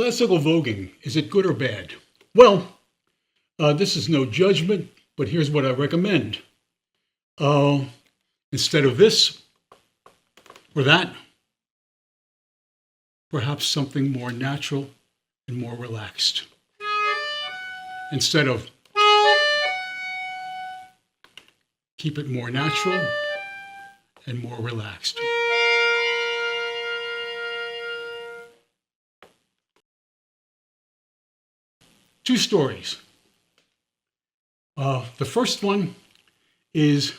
Classical voguing, is it good or bad? Well, this is no judgment, but here's what I recommend. Instead of this or that, perhaps something more natural and more relaxed. Instead of keep it more natural and more relaxed. Two stories. The first one is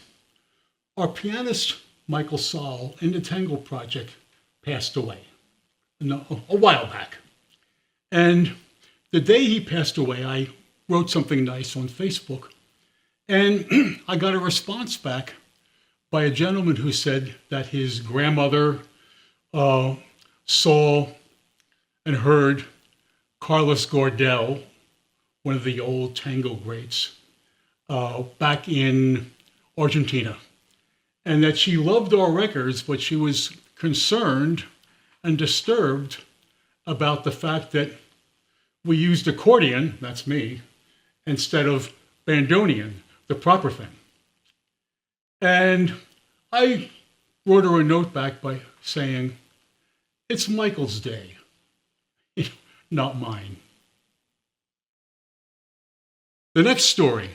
our pianist, Michael Saul, in the Tango Project, passed away a while back. And the day he passed away, I wrote something nice on Facebook, and I got a response back by a gentleman who said that his grandmother saw and heard Carlos Gardel, one of the old tango greats, back in Argentina, and that she loved our records, but she was concerned and disturbed about the fact that we used accordion, that's me, instead of bandoneon, the proper thing. And I wrote her a note back by saying, it's Michael's day, not mine. The next story.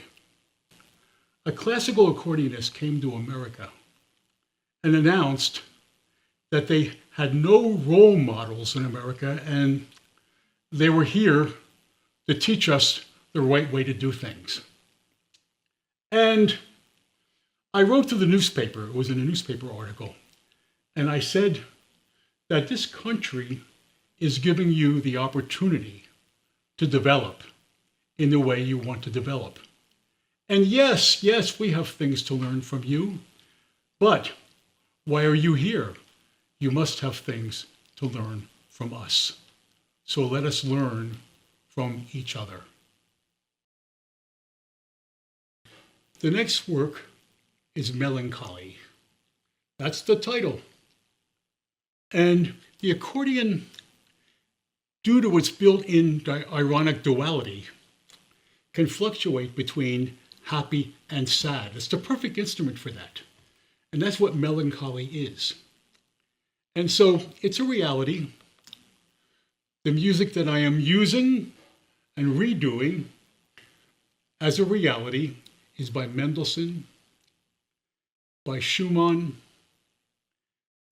A classical accordionist came to America and announced that they had no role models in America and they were here to teach us the right way to do things. And I wrote to the newspaper, it was in a newspaper article, and I said that this country is giving you the opportunity to develop in the way you want to develop. And yes, we have things to learn from you, but why are you here? You must have things to learn from us. So let us learn from each other. The next work is Melancholy. That's the title. And the accordion, due to its built-in ironic duality, can fluctuate between happy and sad. It's the perfect instrument for that. And that's what melancholy is. And so it's a reality. The music that I am using and redoing as a reality is by Mendelssohn, by Schumann,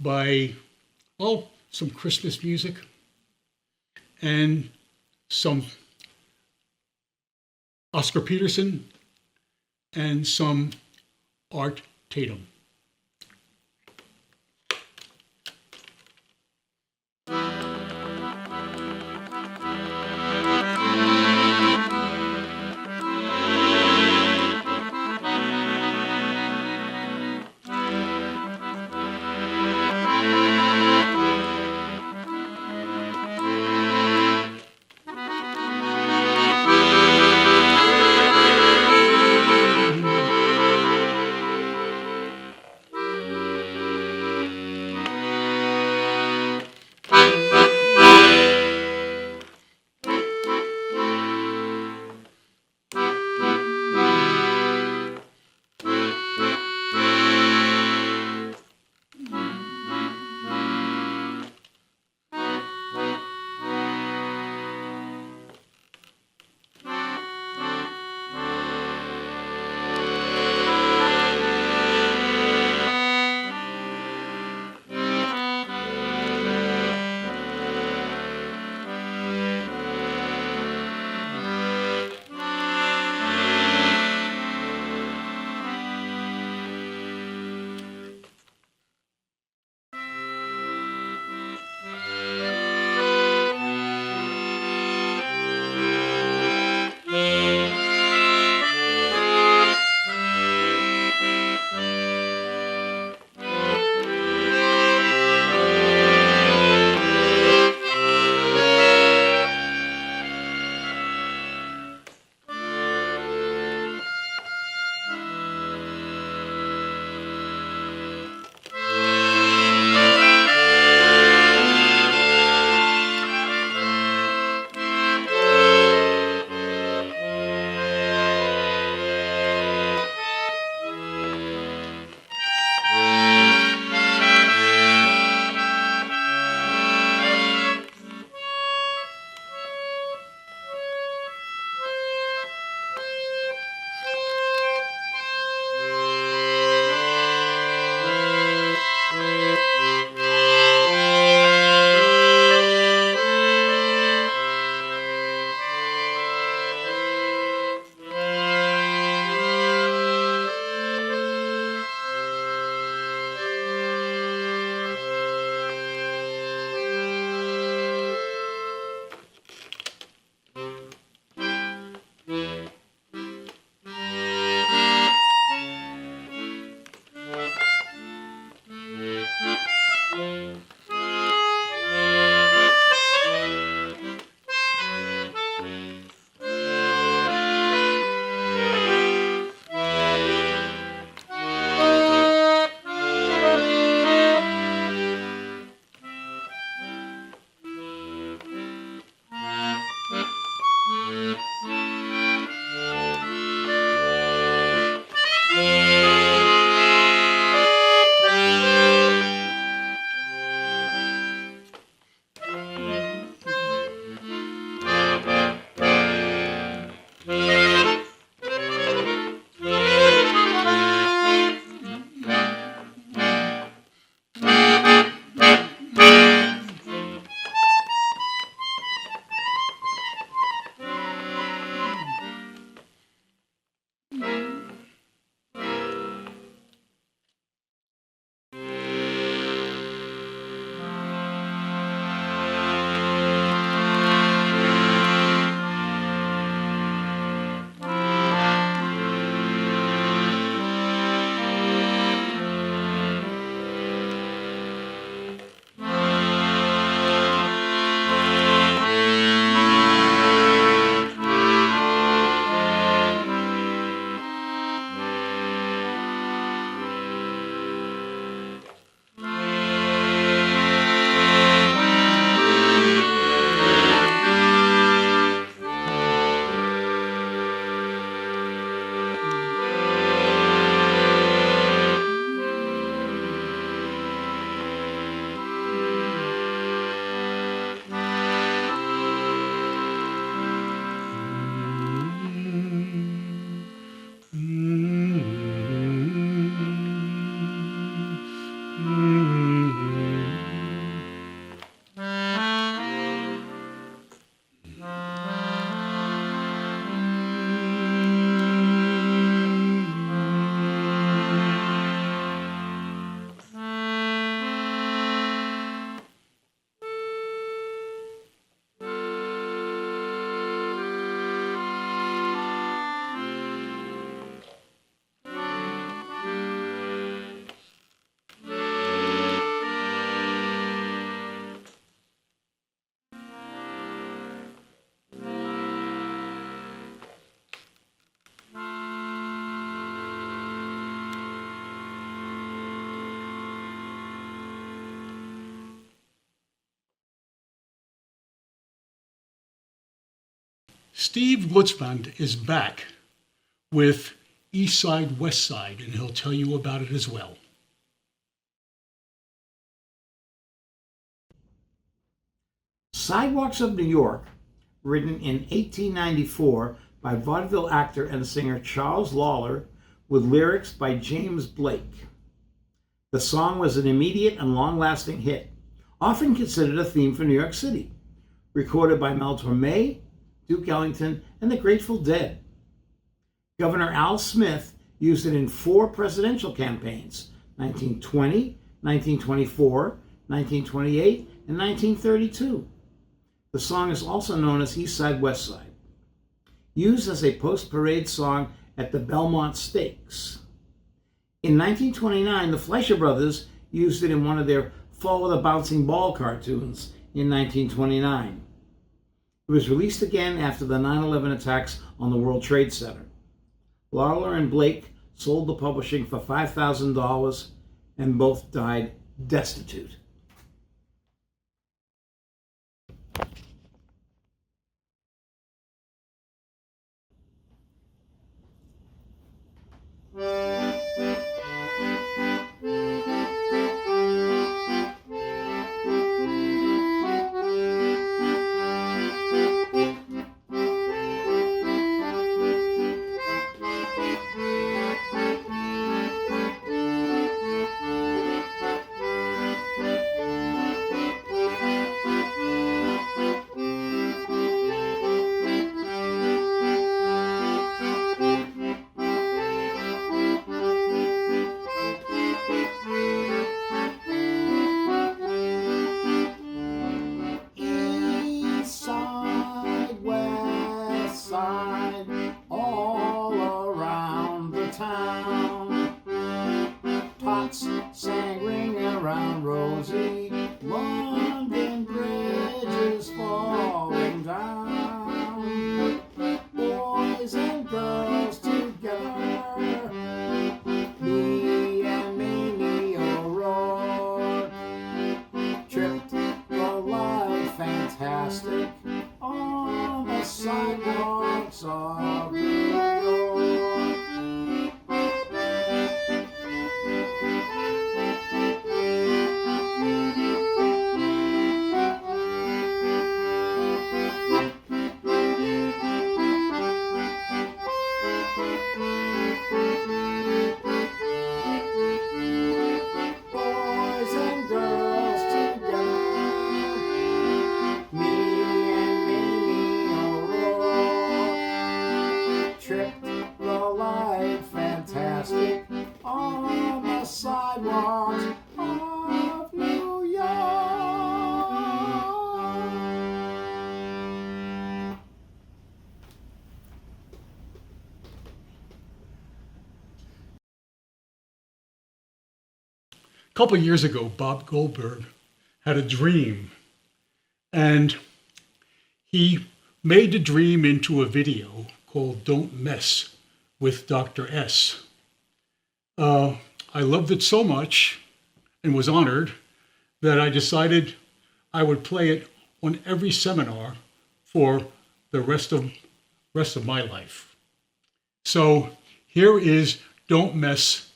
by, some Christmas music, and some Oscar Peterson, and some Art Tatum. Steve Gutzman is back with East Side, West Side, and he'll tell you about it as well. Sidewalks of New York, written in 1894 by vaudeville actor and singer Charles Lawler, with lyrics by James Blake. The song was an immediate and long-lasting hit, often considered a theme for New York City, recorded by Mel Torme, Duke Ellington, and the Grateful Dead. Governor Al Smith used it in 4 presidential campaigns, 1920, 1924, 1928, and 1932. The song is also known as East Side, West Side. Used as a post-parade song at the Belmont Stakes. In 1929, the Fleischer Brothers used it in one of their Follow the Bouncing Ball cartoons in 1929. It was released again after the 9/11 attacks on the World Trade Center. Lawler and Blake sold the publishing for $5,000 and both died destitute. Sang ring around Rosie, London Bridge is falling down. Boys and girls together, me and Mamie O'Rourke, tripped the light fantastic on the sidewalks of New York. On the sidewalks of New York. A couple of years ago, Bob Goldberg had a dream, and he made the dream into a video called Don't Mess with Dr. S. I loved it so much and was honored that I decided I would play it on every seminar for the rest of my life. So here is Don't Mess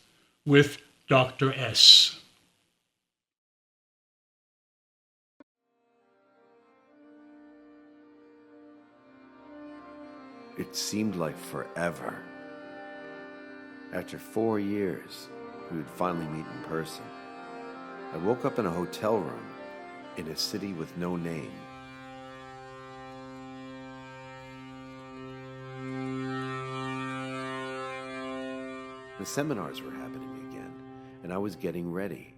with Dr. S. It seemed like forever. After 4 years, we would finally meet in person. I woke up in a hotel room in a city with no name. The seminars were happening again, and I was getting ready.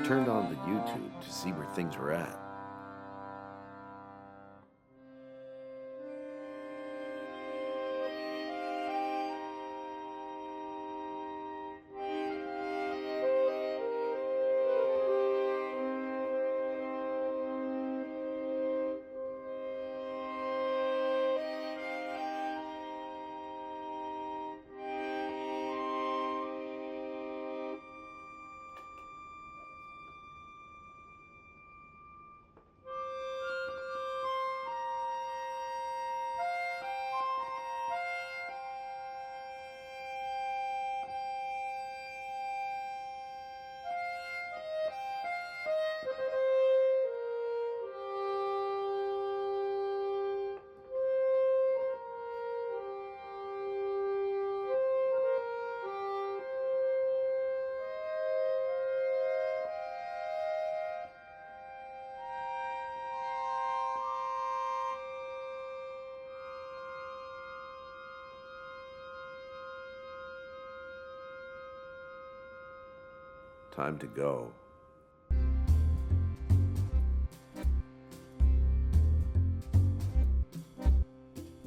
turned on the YouTube to see where things were at. Time to go.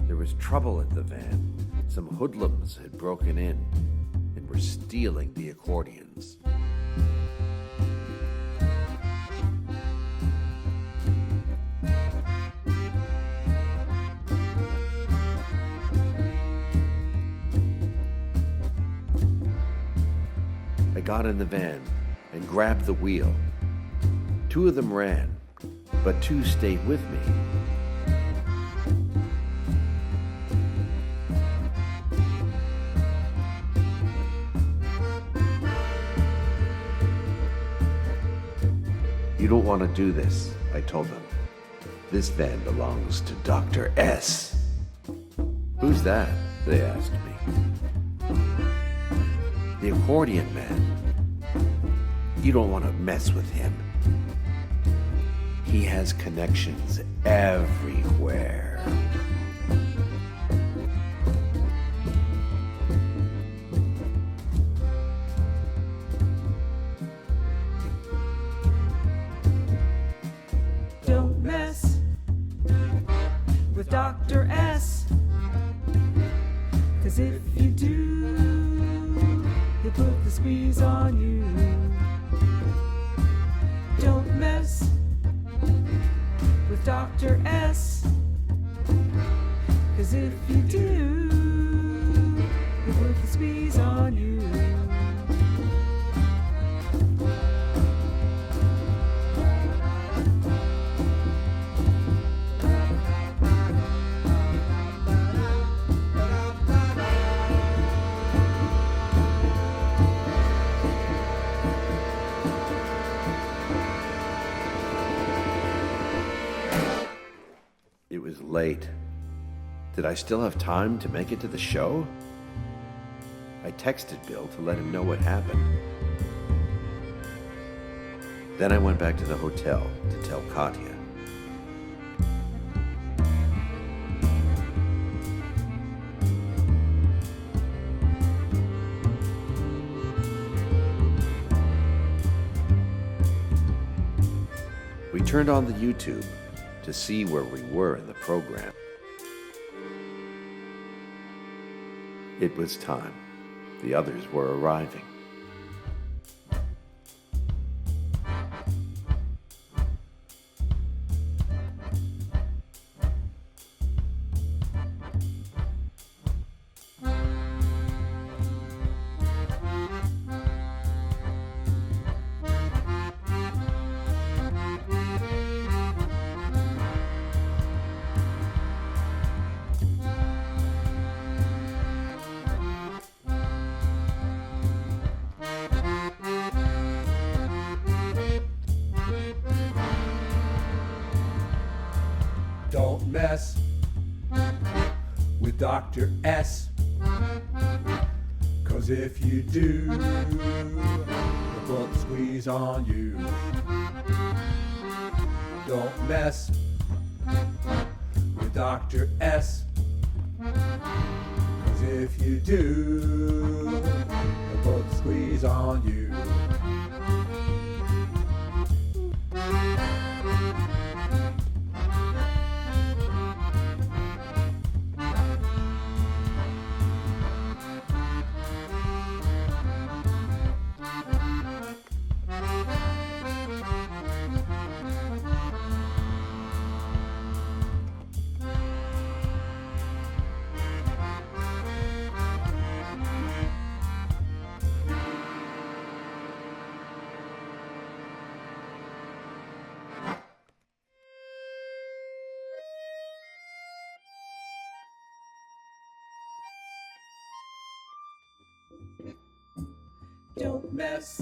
There was trouble at the van. Some hoodlums had broken in and were stealing the accordions. I got in the van and grabbed the wheel. 2 of them ran, but 2 stayed with me. You don't want to do this, I told them. This van belongs to Dr. S. Who's that? They asked me. The accordion man. You don't want to mess with him. He has connections everywhere. Don't mess with Dr. S, 'cause if you do, he'll put the squeeze on you. Don't mess with Dr. S, 'cause if you do, he'll put the squeeze on you. It was late. Did I still have time to make it to the show? I texted Bill to let him know what happened. Then I went back to the hotel to tell Katya. We turned on the YouTube to see where we were in the program. It was time. The others were arriving. Don't mess with Dr. S, 'cause if you do, the blood squeeze on you. Don't mess with Dr. S, 'cause if you do, the blood squeeze on you. Don't mess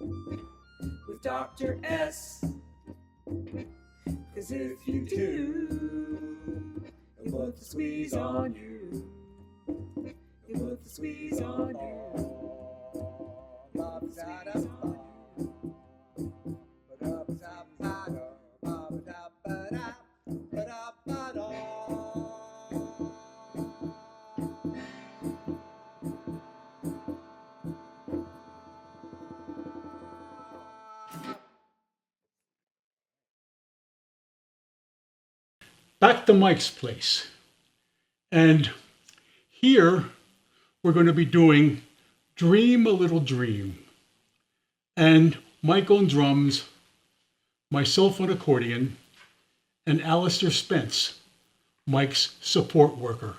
with Dr. S. 'Cause if you do, he'll put the squeeze on you. He'll put the squeeze on you. Put the squeeze on you. Back to Mike's place. And here we're going to be doing Dream a Little Dream. And Mike on drums, myself on accordion, and Alistair Spence, Mike's support worker.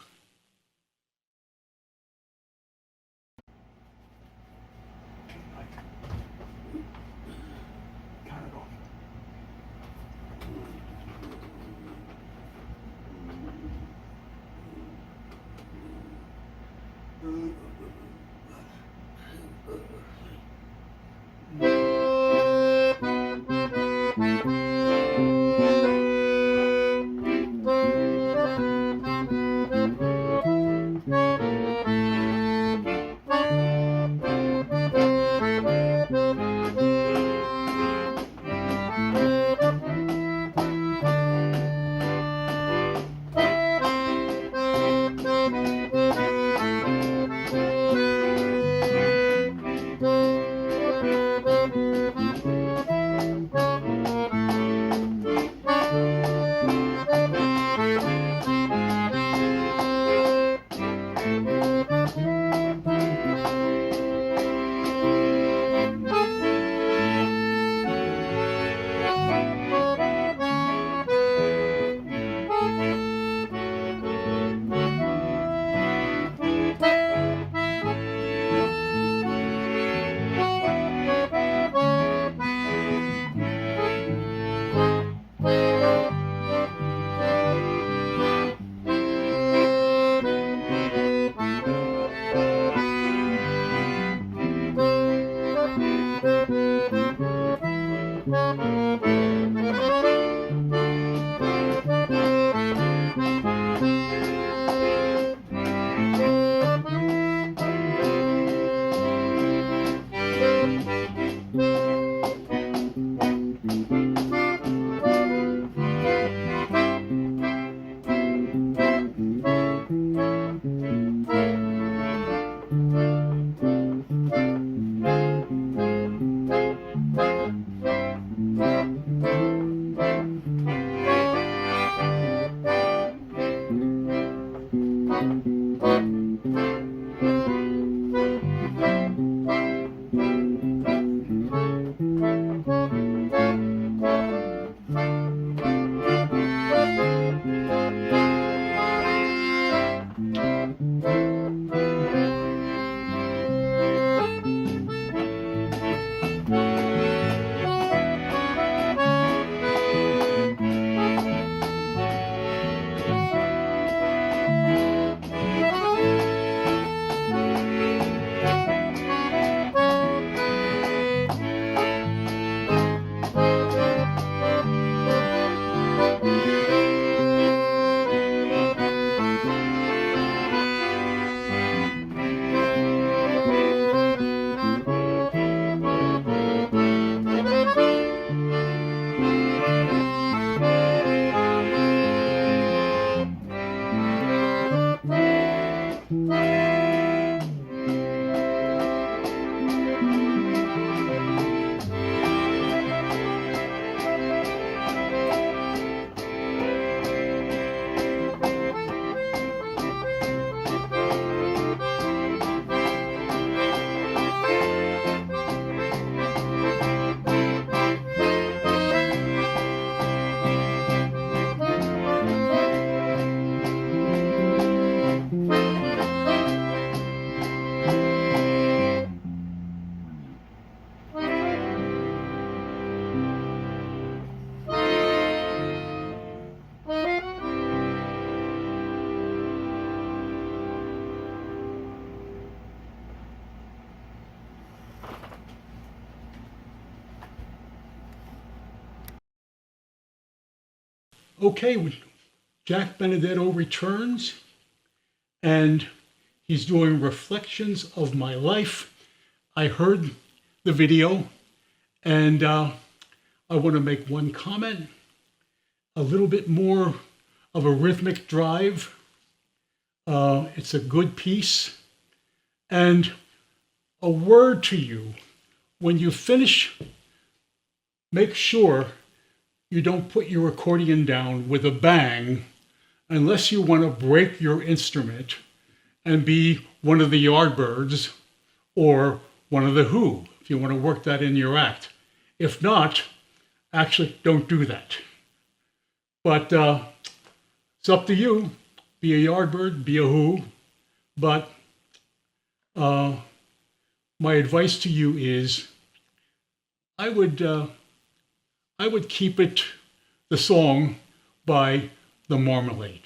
okay, Jack Benedetto returns, and he's doing reflections of my life. I heard the video, and I want to make one comment, a little bit more of a rhythmic drive. It's a good piece. And a word to you, when you finish, make sure you don't put your accordion down with a bang unless you want to break your instrument and be one of the Yardbirds or one of the Who, if you want to work that in your act. If not, actually don't do that. But it's up to you. Be a Yardbird, be a Who. But my advice to you is I would keep it the song by The Marmalade.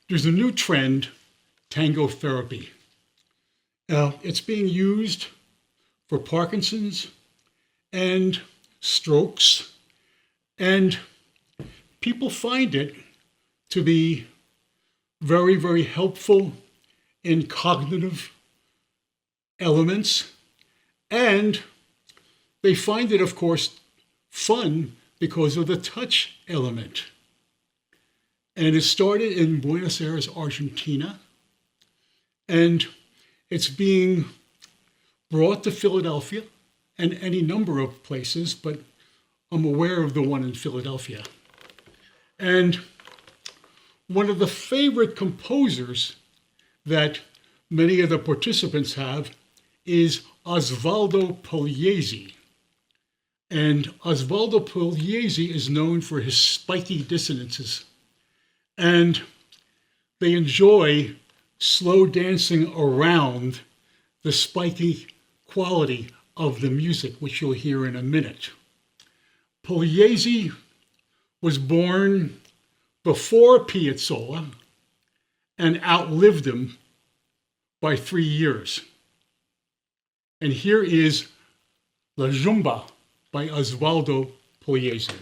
there's a new trend, tango therapy. It's being used for Parkinson's and strokes, and people find it to be very, very helpful in cognitive elements, and they find it, of course, fun because of the touch element. And it started in Buenos Aires, Argentina, and it's being brought to Philadelphia and any number of places, but I'm aware of the one in Philadelphia. And one of the favorite composers that many of the participants have is Osvaldo Pugliese. And Osvaldo Pugliese is known for his spiky dissonances. And they enjoy slow dancing around the spiky quality of the music, which you'll hear in a minute. Pugliese was born before Piazzolla and outlived him by 3 years. And here is La Jumba by Osvaldo Pugliese.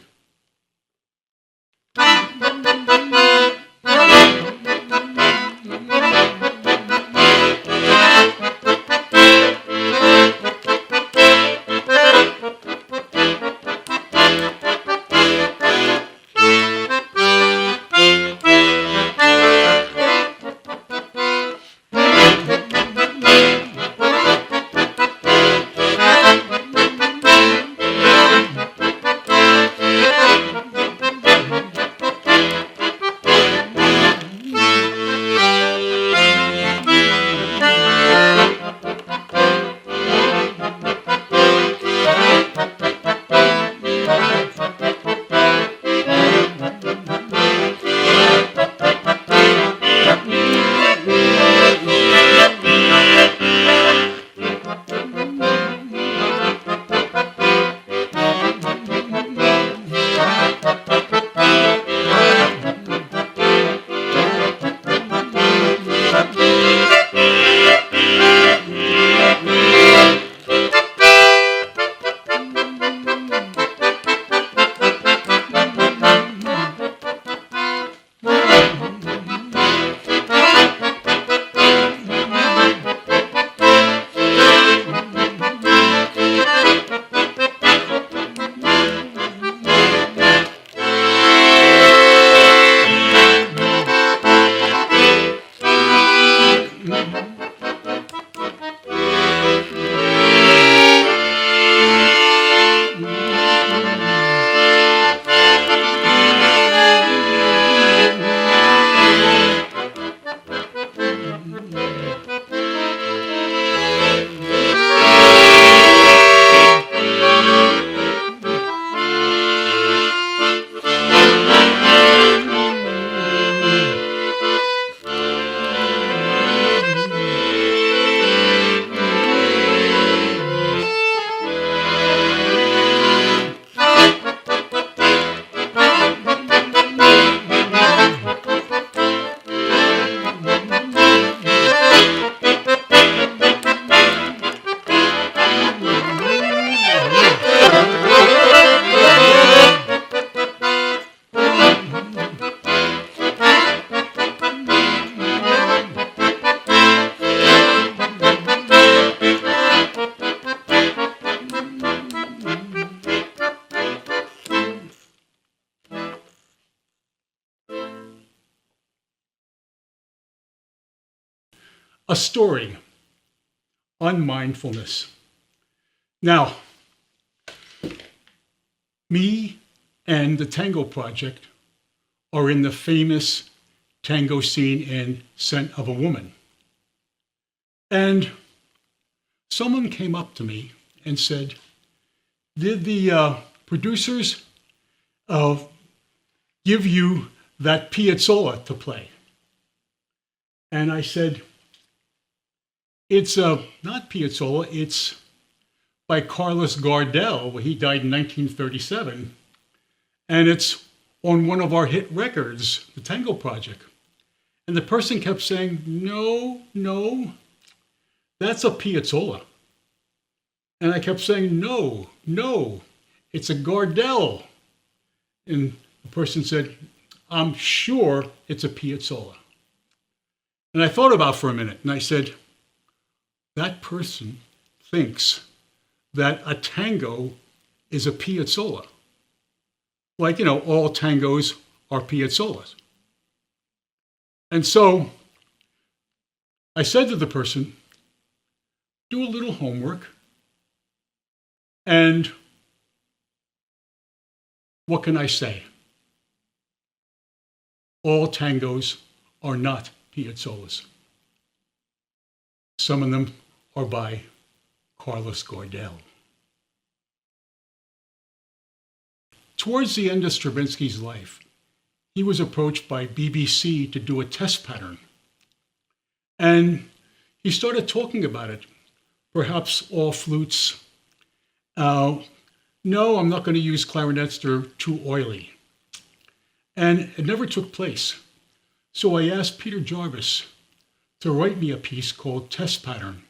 A story on mindfulness. Now, me and the Tango Project are in the famous tango scene in Scent of a Woman. And someone came up to me and said, did the producers give you that Piazzolla to play? And I said, it's not Piazzolla, it's by Carlos Gardel. He died in 1937. And it's on one of our hit records, the Tango Project. And the person kept saying, no, no, that's a piazzolla. And I kept saying, no, no, it's a Gardel. And the person said, I'm sure it's a piazzolla. And I thought about it for a minute, and I said, that person thinks that a tango is a piazzolla. Like, all tangos are piazzollas. And so I said to the person, do a little homework, and what can I say? All tangos are not piazzollas. Some of them are by Carlos Gardel. Towards the end of Stravinsky's life, he was approached by BBC to do a test pattern. And he started talking about it. Perhaps all flutes. No, I'm not going to use clarinets, they're too oily. And it never took place. So I asked Peter Jarvis to write me a piece called Test Pattern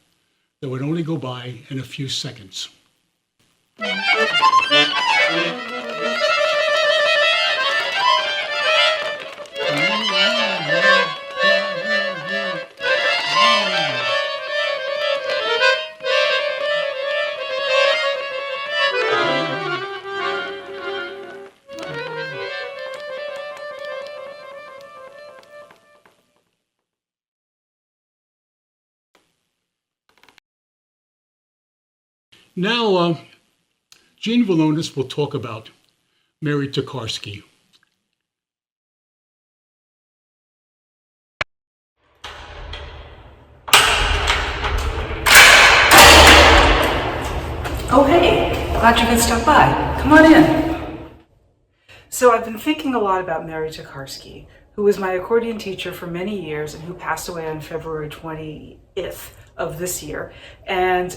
that would only go by in a few seconds. Now, Gene Vilonis will talk about Mary Tokarski. Oh, hey, glad you could stop by. Come on in. So I've been thinking a lot about Mary Tokarski, who was my accordion teacher for many years and who passed away on February 20th of this year. And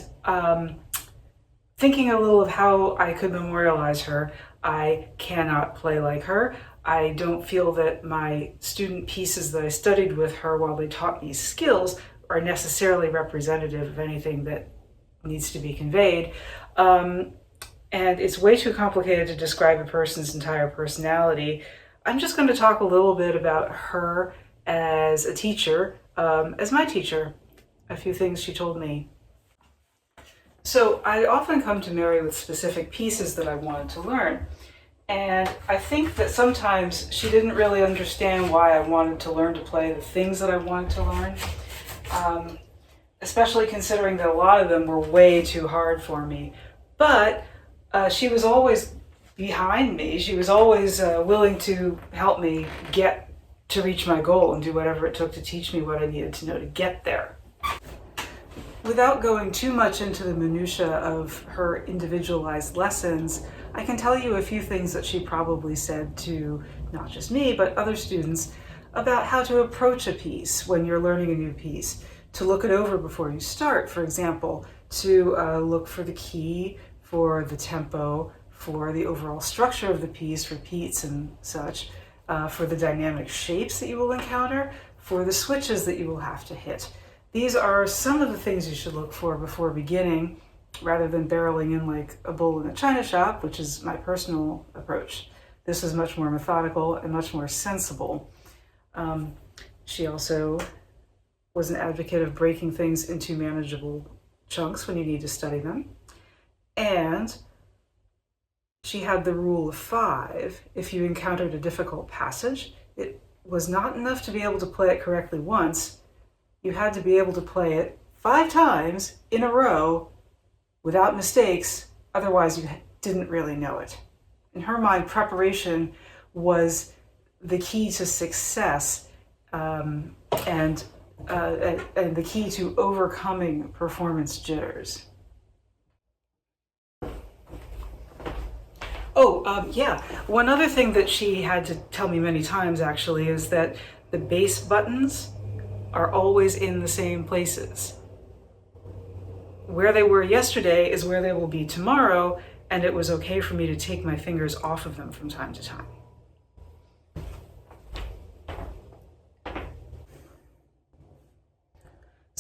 thinking a little of how I could memorialize her, I cannot play like her. I don't feel that my student pieces that I studied with her while they taught me skills are necessarily representative of anything that needs to be conveyed. And it's way too complicated to describe a person's entire personality. I'm just going to talk a little bit about her as a teacher, as my teacher, a few things she told me. So I often come to Mary with specific pieces that I wanted to learn. And I think that sometimes she didn't really understand why I wanted to learn to play the things that I wanted to learn, especially considering that a lot of them were way too hard for me. But she was always behind me. She was always willing to help me get to reach my goal and do whatever it took to teach me what I needed to know to get there. Without going too much into the minutiae of her individualized lessons, I can tell you a few things that she probably said to not just me, but other students about how to approach a piece when you're learning a new piece, to look it over before you start, for example, to look for the key, for the tempo, for the overall structure of the piece, repeats and such, for the dynamic shapes that you will encounter, for the switches that you will have to hit. These are some of the things you should look for before beginning, rather than barreling in like a bull in a china shop, which is my personal approach. This is much more methodical and much more sensible. She also was an advocate of breaking things into manageable chunks when you need to study them. And she had the rule of 5. If you encountered a difficult passage, it was not enough to be able to play it correctly once. You had to be able to play it 5 times in a row without mistakes, otherwise you didn't really know it. In her mind, preparation was the key to success and the key to overcoming performance jitters. Yeah, one other thing that she had to tell me many times actually is that the bass buttons are always in the same places. Where they were yesterday is where they will be tomorrow, and it was okay for me to take my fingers off of them from time to time.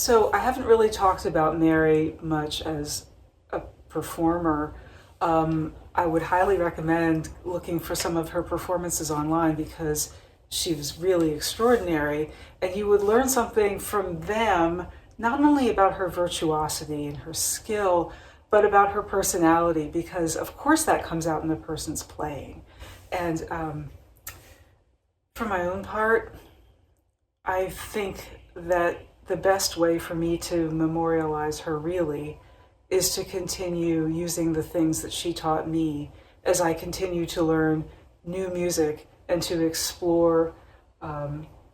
So I haven't really talked about Mary much as a performer. I would highly recommend looking for some of her performances online because she was really extraordinary, and you would learn something from them, not only about her virtuosity and her skill, but about her personality, because of course that comes out in the person's playing. And for my own part, I think that the best way for me to memorialize her really is to continue using the things that she taught me as I continue to learn new music and to explore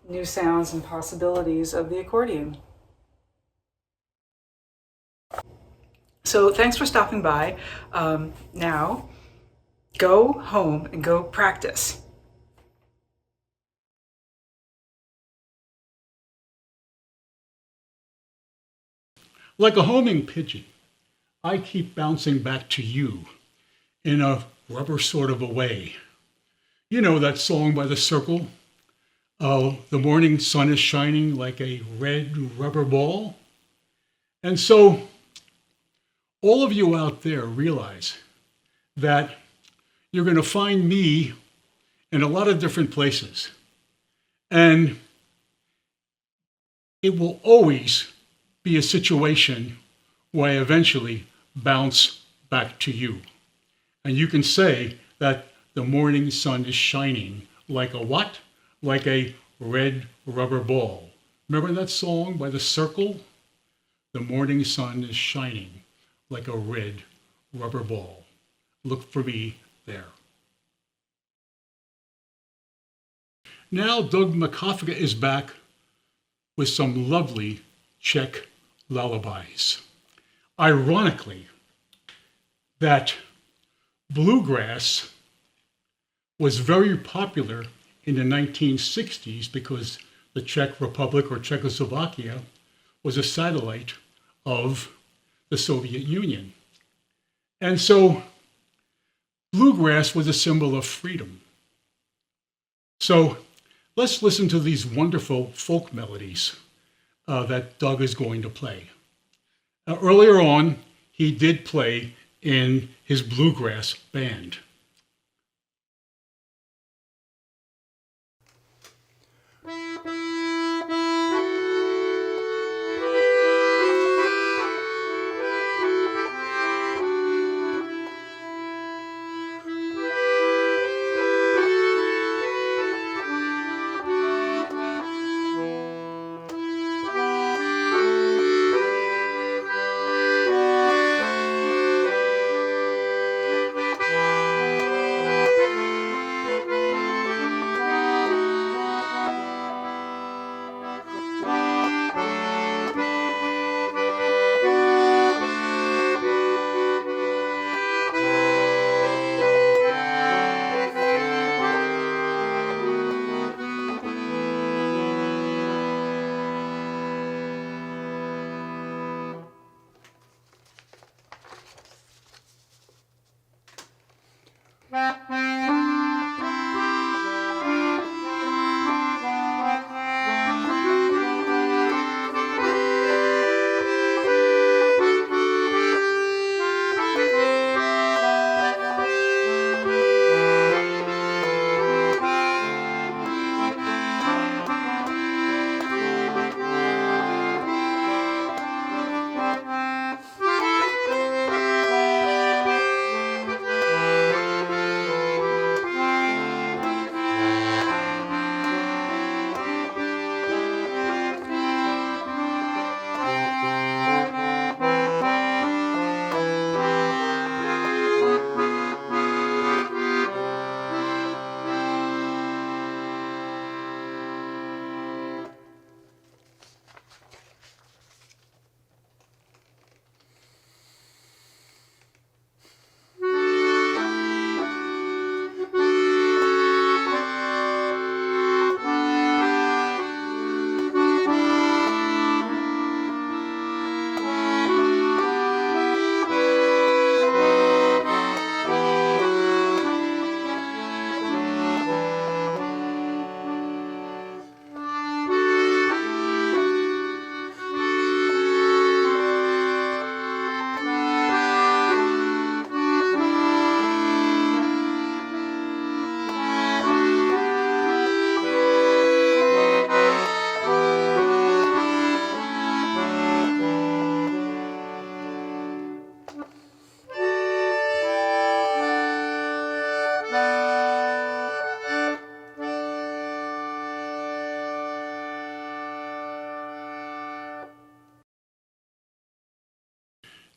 new sounds and possibilities of the accordion. So thanks for stopping by. Now, go home and go practice. Like a homing pigeon, I keep bouncing back to you in a rubber sort of a way. You know that song by The Circle? The morning sun is shining like a red rubber ball. And so all of you out there realize that you're going to find me in a lot of different places. And it will always be a situation where I eventually bounce back to you. And you can say that the morning sun is shining like a what? Like a red rubber ball. Remember that song by The Circle? The morning sun is shining like a red rubber ball. Look for me there. Now Doug McCafferty is back with some lovely Czech lullabies. Ironically, that bluegrass was very popular in the 1960s because the Czech Republic or Czechoslovakia was a satellite of the Soviet Union. And so bluegrass was a symbol of freedom. So let's listen to these wonderful folk melodies that Doug is going to play. Earlier on, he did play in his bluegrass band.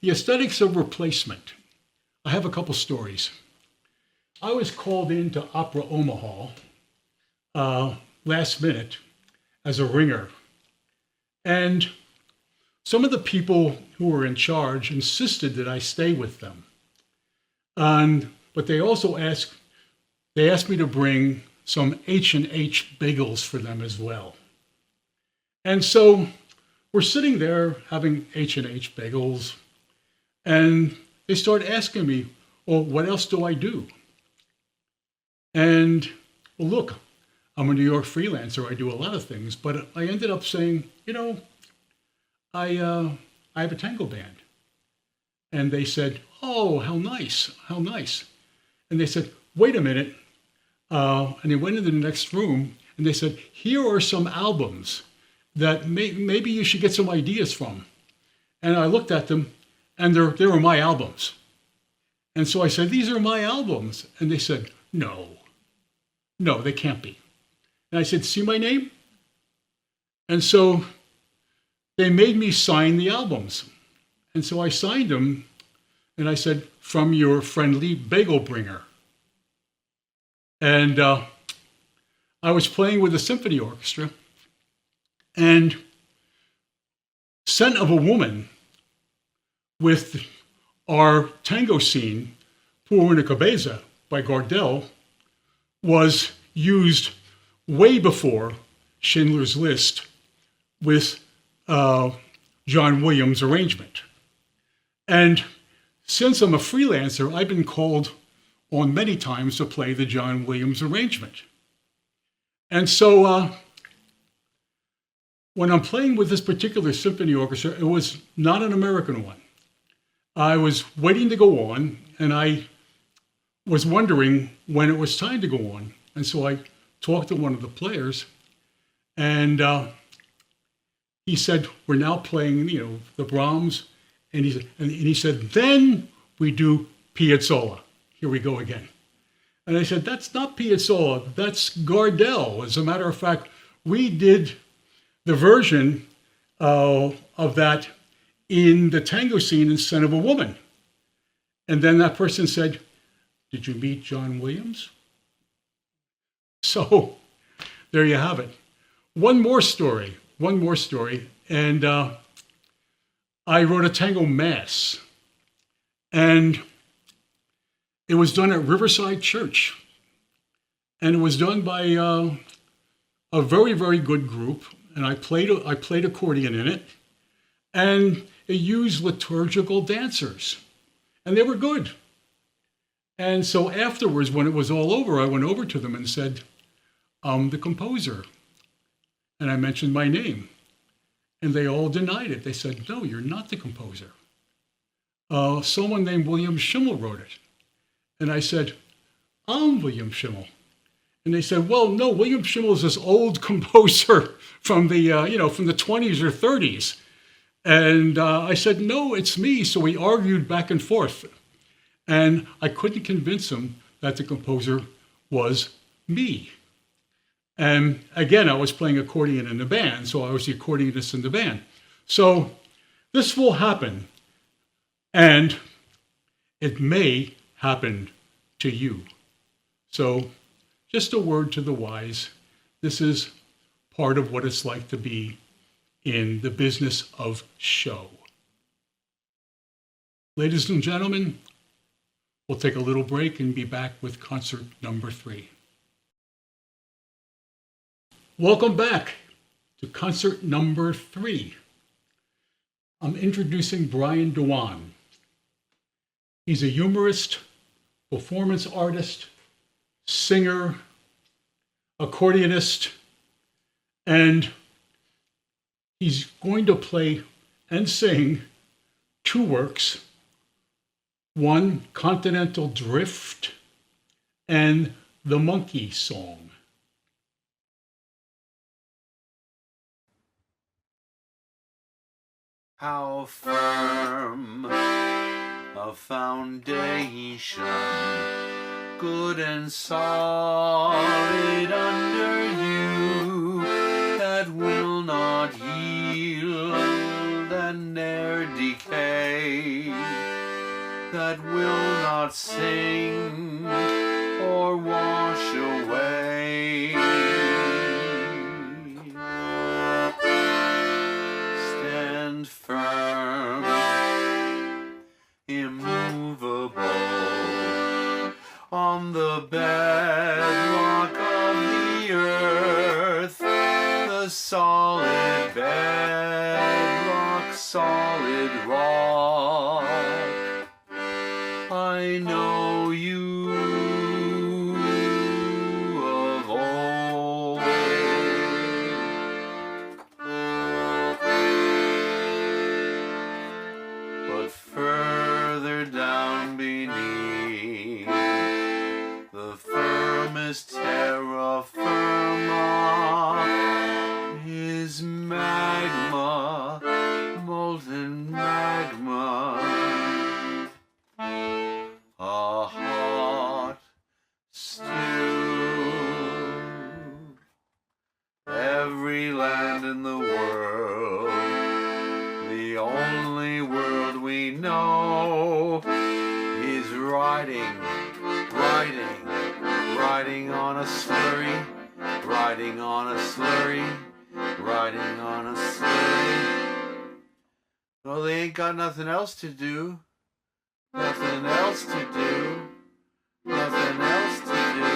the aesthetics of replacement. I have a couple stories. I was called into Opera Omaha last minute as a ringer. And some of the people who were in charge insisted that I stay with them. But they also asked me to bring some H&H bagels for them as well. And so we're sitting there having H&H bagels, and they start asking me, well, what else do I do? And, well, look, I'm a New York freelancer. I do a lot of things, but I ended up saying, I have a tango band. And they said, oh, how nice, how nice. And they said, wait a minute. And they went into the next room and they said, here are some albums that maybe you should get some ideas from. And I looked at them and they were my albums. And so I said, these are my albums. And they said, no, they can't be. And I said, see my name? And so they made me sign the albums. And so I signed them and I said, from your friendly bagel bringer. And I was playing with a symphony orchestra, and Scent of a Woman with our tango scene, Pour una Cabeza by Gardel, was used way before Schindler's List with John Williams' arrangement. And since I'm a freelancer, I've been called on many times to play the John Williams arrangement. And so when I'm playing with this particular symphony orchestra, it was not an American one. I was waiting to go on, and I was wondering when it was time to go on. And so I talked to one of the players, and he said, we're now playing, the Brahms. And he said, then we do Piazzolla. Here we go again. And I said, that's not Piazzolla, that's Gardel. As a matter of fact, we did the version of that in the tango scene in Son of a Woman. And then that person said, did you meet John Williams? So there you have it. One more story. And I wrote a tango mass. And it was done at Riverside Church. And it was done by a very, very good group. And I played accordion in it. And it used liturgical dancers. And they were good. And so afterwards, when it was all over, I went over to them and said, I'm the composer. And I mentioned my name. And they all denied it. They said, no, you're not the composer. Someone named William Schimmel wrote it. And I said, I'm William Schimmel. And they said, well, no, William Schimmel is this old composer from the, from the 20s or 30s. And I said, no, it's me. So we argued back and forth. And I couldn't convince him that the composer was me. And again, I was playing accordion in the band, so I was the accordionist in the band. So this will happen, and it may happen to you. So just a word to the wise. This is part of what it's like to be in the business of show. Ladies and gentlemen, we'll take a little break and be back with concert number 3. Welcome back to concert number 3. I'm introducing Brian Dewan. He's a humorist, performance artist, singer, accordionist, and he's going to play and sing 2 works. One, Continental Drift, and the Monkey Song. How firm a foundation, good and solid under you, that will not yield and ne'er decay. that will not sing or wash away. Stand firm, immovable, on the bedrock of the earth, the solid bedrock, solid rock. I know you of old. But further down beneath the firmest terra firma is magma, molten magma, a hot stew. Every land in the world, the only world we know, is riding on a slurry, riding on a slurry, riding on a slurry. Well, they ain't got nothing else to do, nothing else to do, nothing else to do,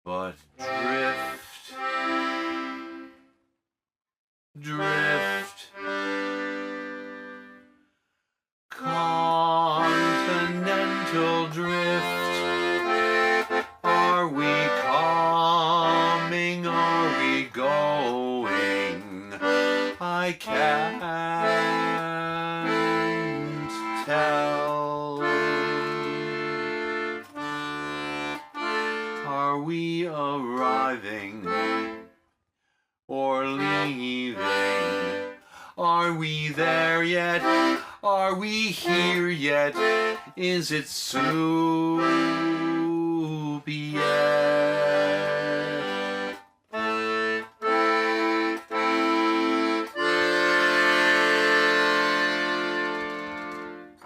but drift, drift, continental drift. Are we coming? Are we going? I can't tell. Are we arriving or leaving? Are we there yet? Are we here yet? Is it soup yet?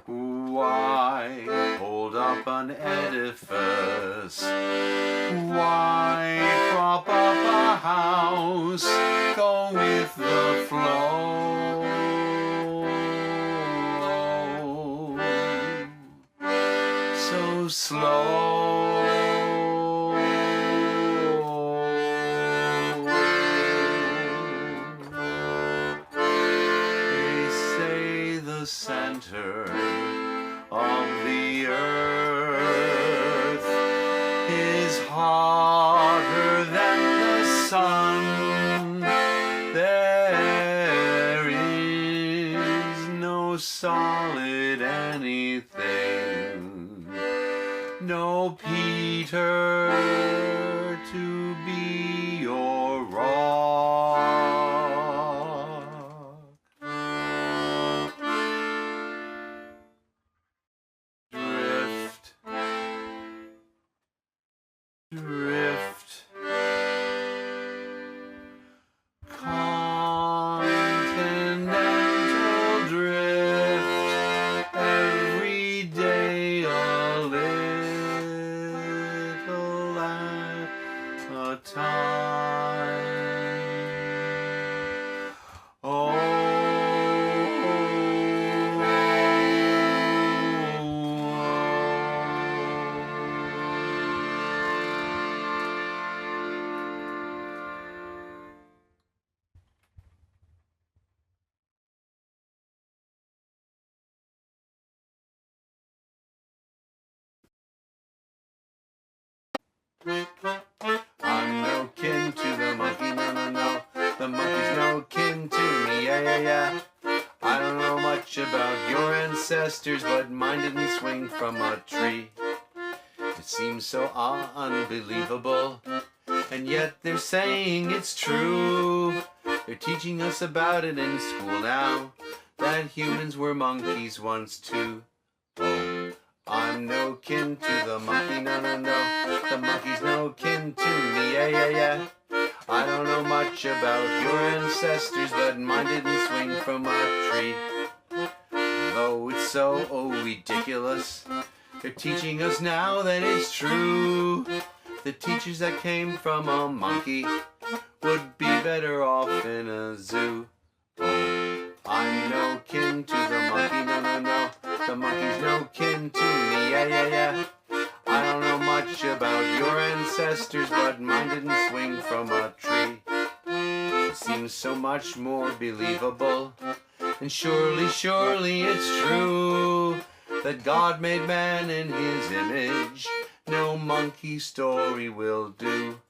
Why hold up an edifice? Why prop up a house? Go with the flow. So slow. They say the center of the earth is hotter than the sun. There is no solid anything, no Peter to be your rock. Drift, drift, continental drift, every day a little at a time. Oh, I'm no kin to the monkey, no, no, no. The monkey's no kin to me, yeah, yeah, yeah. I don't know much about your ancestors, but mine didn't swing from a tree. It seems so unbelievable, and yet they're saying it's true. They're teaching us about it in school now, that humans were monkeys once too. Oh, I'm no kin to the monkey, no, no, no. The monkey's no kin to me, yeah, yeah, yeah. I don't know much about your ancestors, but mine didn't swing from a tree. Although it's so ridiculous, they're teaching us now that it's true. The teachers that came from a monkey would be better off in a zoo. Oh, I'm no kin to the monkey, no, no, no. The monkey's no kin to me, yeah, yeah, yeah. I don't know much about your ancestors, but mine didn't swing from a tree. It seems so much more believable, and surely, surely it's true, that God made man in his image. No monkey story will do.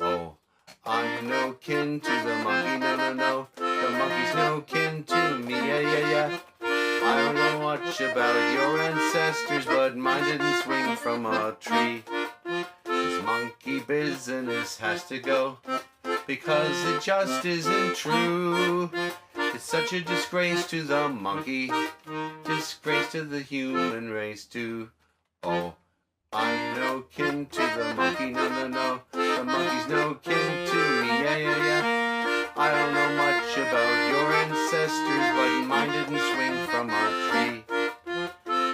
Oh, I'm no kin to the monkey, no, no, no. The monkey's no kin to me, yeah, yeah, yeah. I don't know much about your ancestors, but mine didn't swing from a tree. This monkey business has to go, because it just isn't true. It's such a disgrace to the monkey, disgrace to the human race too. Oh, I'm no kin to the monkey, no, no, no. The monkey's no kin to me, yeah, yeah, yeah. I don't know much about your ancestors, but mine didn't swing from a tree.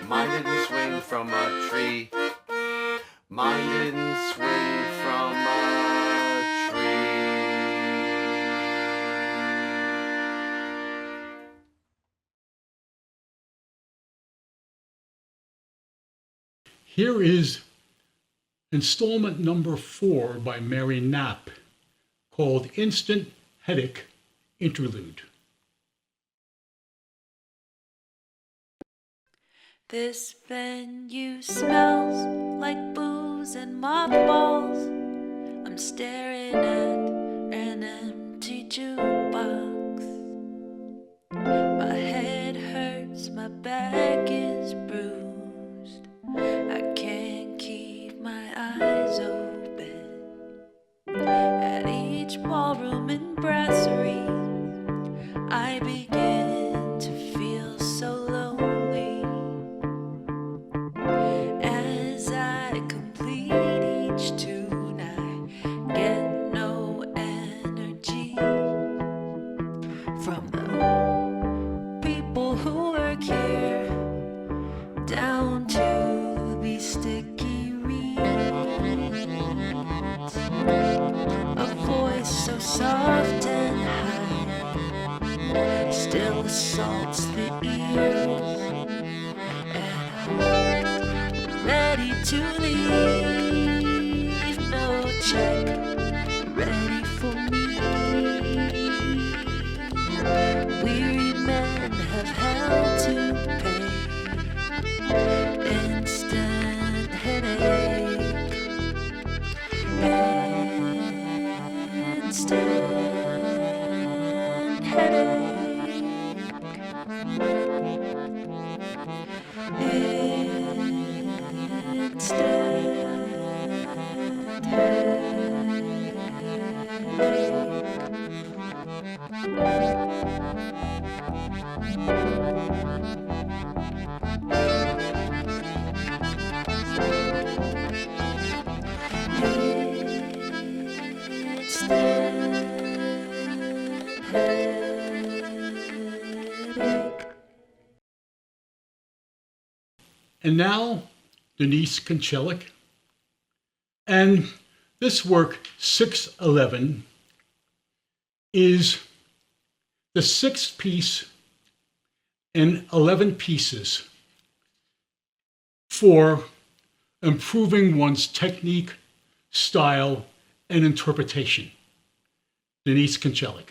Mine didn't swing from a tree. Mine didn't swing from a tree. Here is installment number 4 by Mary Knapp, called Instant Headache Interlude. This venue smells like booze and mothballs. I'm staring at an empty jukebox. My head hurts, my back is bruised. I can't keep my eyes open. At each ballroom and brasserie, I begin to feel so lonely. As I complete each tune, I get no energy from the people who work here, down to these sticky reeds. A voice so soft and high still assaults the ears, and I'm ready to leave. No check ready for me. Weary men have hell to pay. Instant headache. Instant headache. Instant And now, Denise Konchelik. And this work, 611, is the 6th piece in 11 pieces for improving one's technique, style, and interpretation. Denise Konchelik.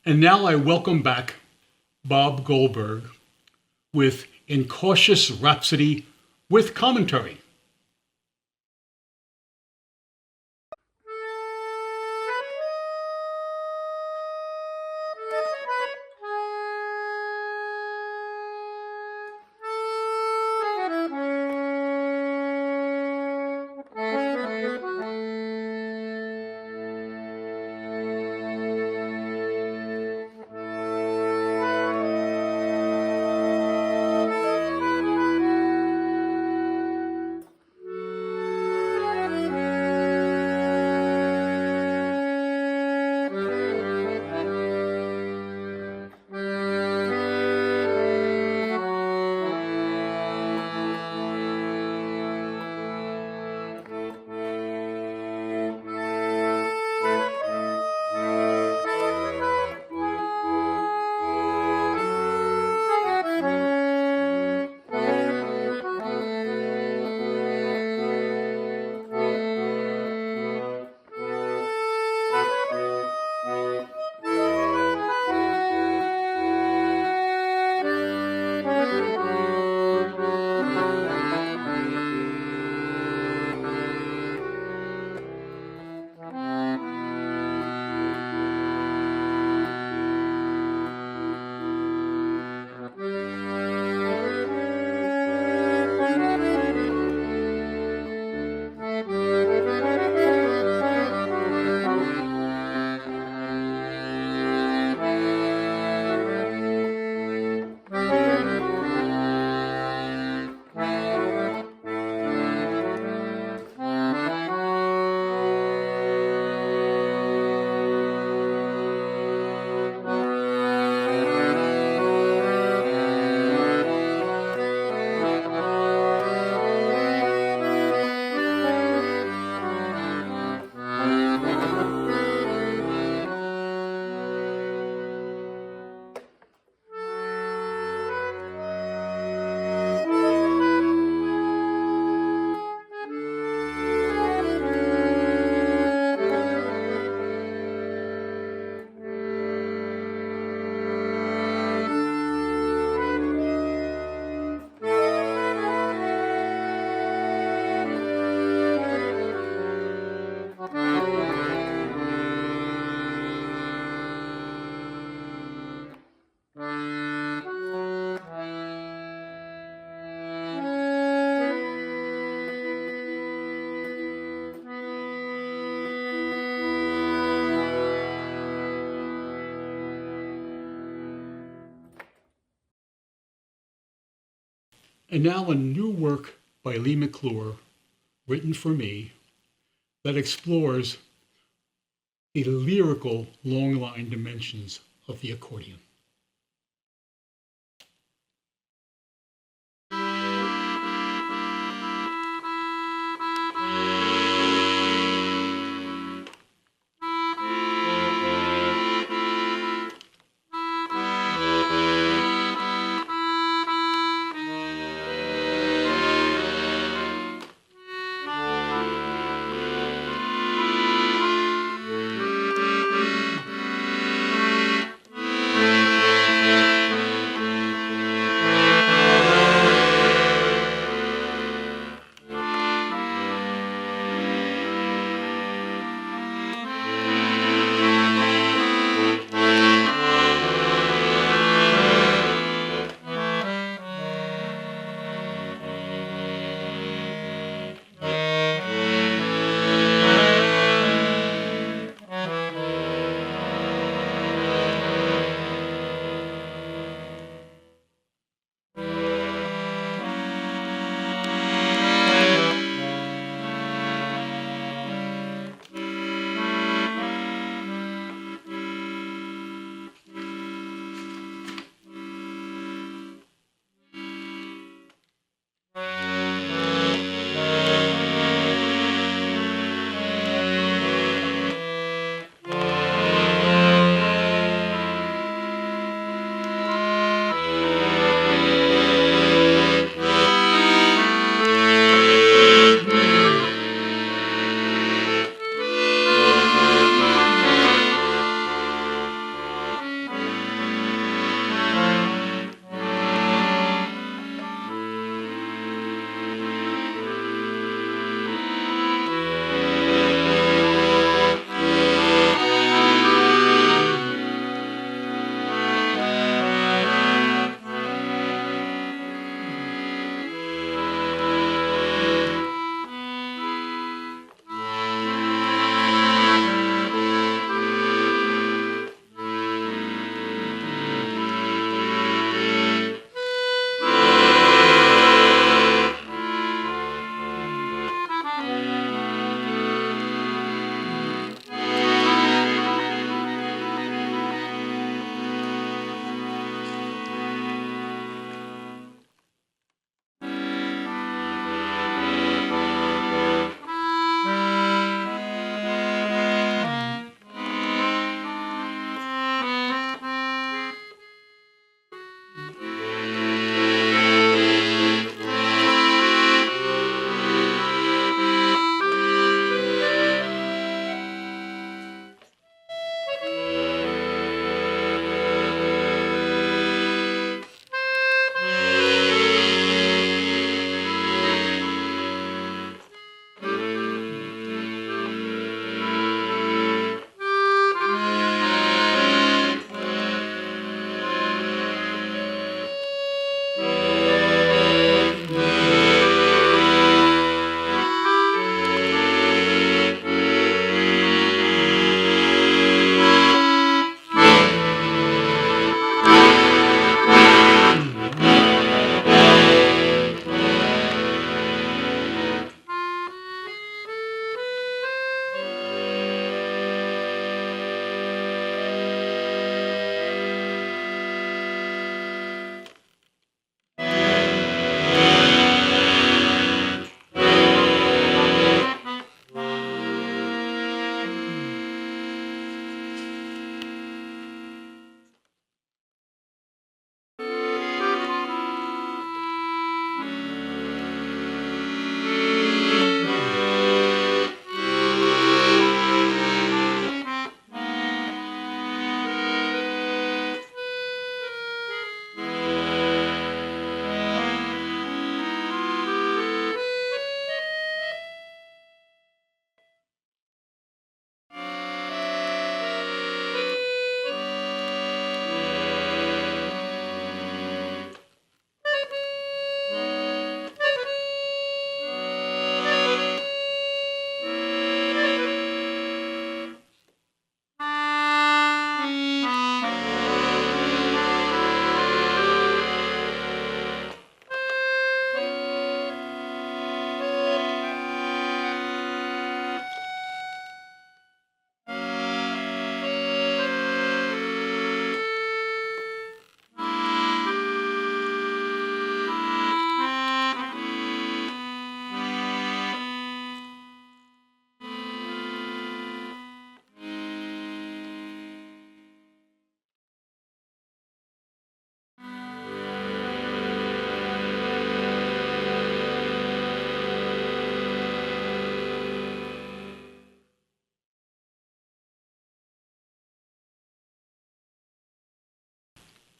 And now I welcome back Bob Goldberg with Incautious Rhapsody with commentary. And now a new work by Lee McClure, written for me, that explores the lyrical long line dimensions of the accordion.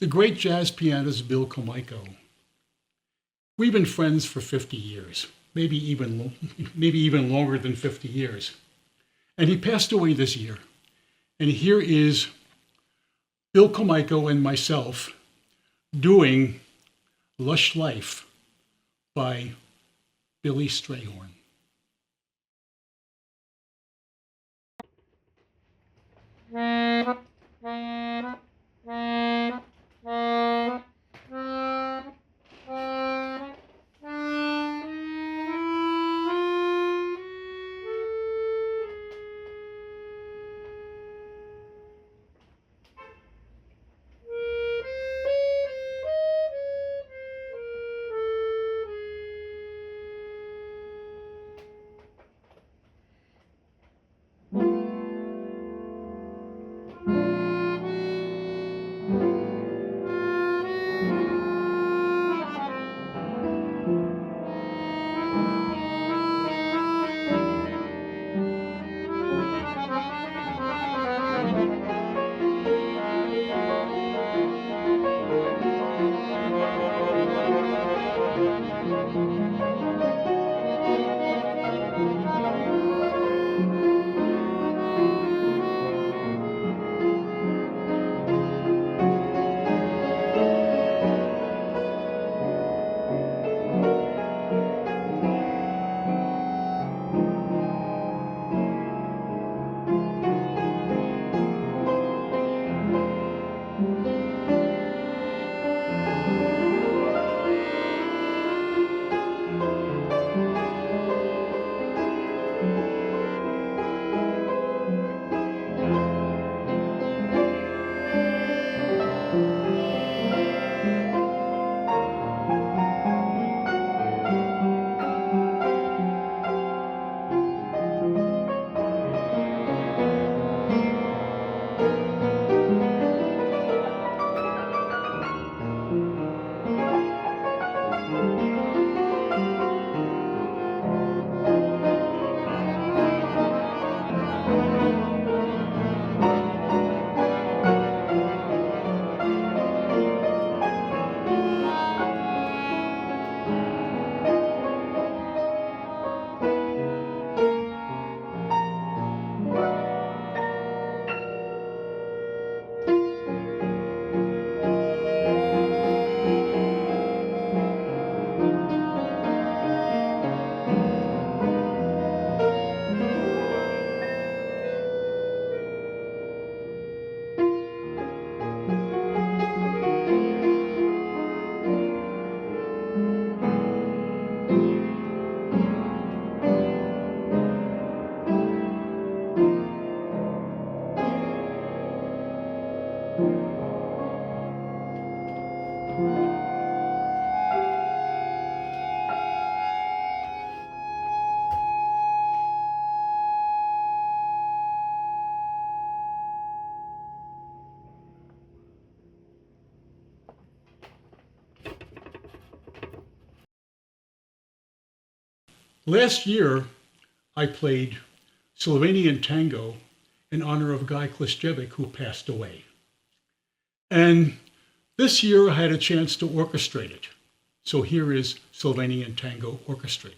the great jazz pianist Bill Carmichael. We've been friends for 50 years, maybe even longer than 50 years. And he passed away this year. And here is Bill Carmichael and myself doing Lush Life by Billy Strayhorn. Last year, I played Slovenian tango in honor of Guy Kliščević, who passed away. And this year, I had a chance to orchestrate it. So here is Slovenian tango orchestrated.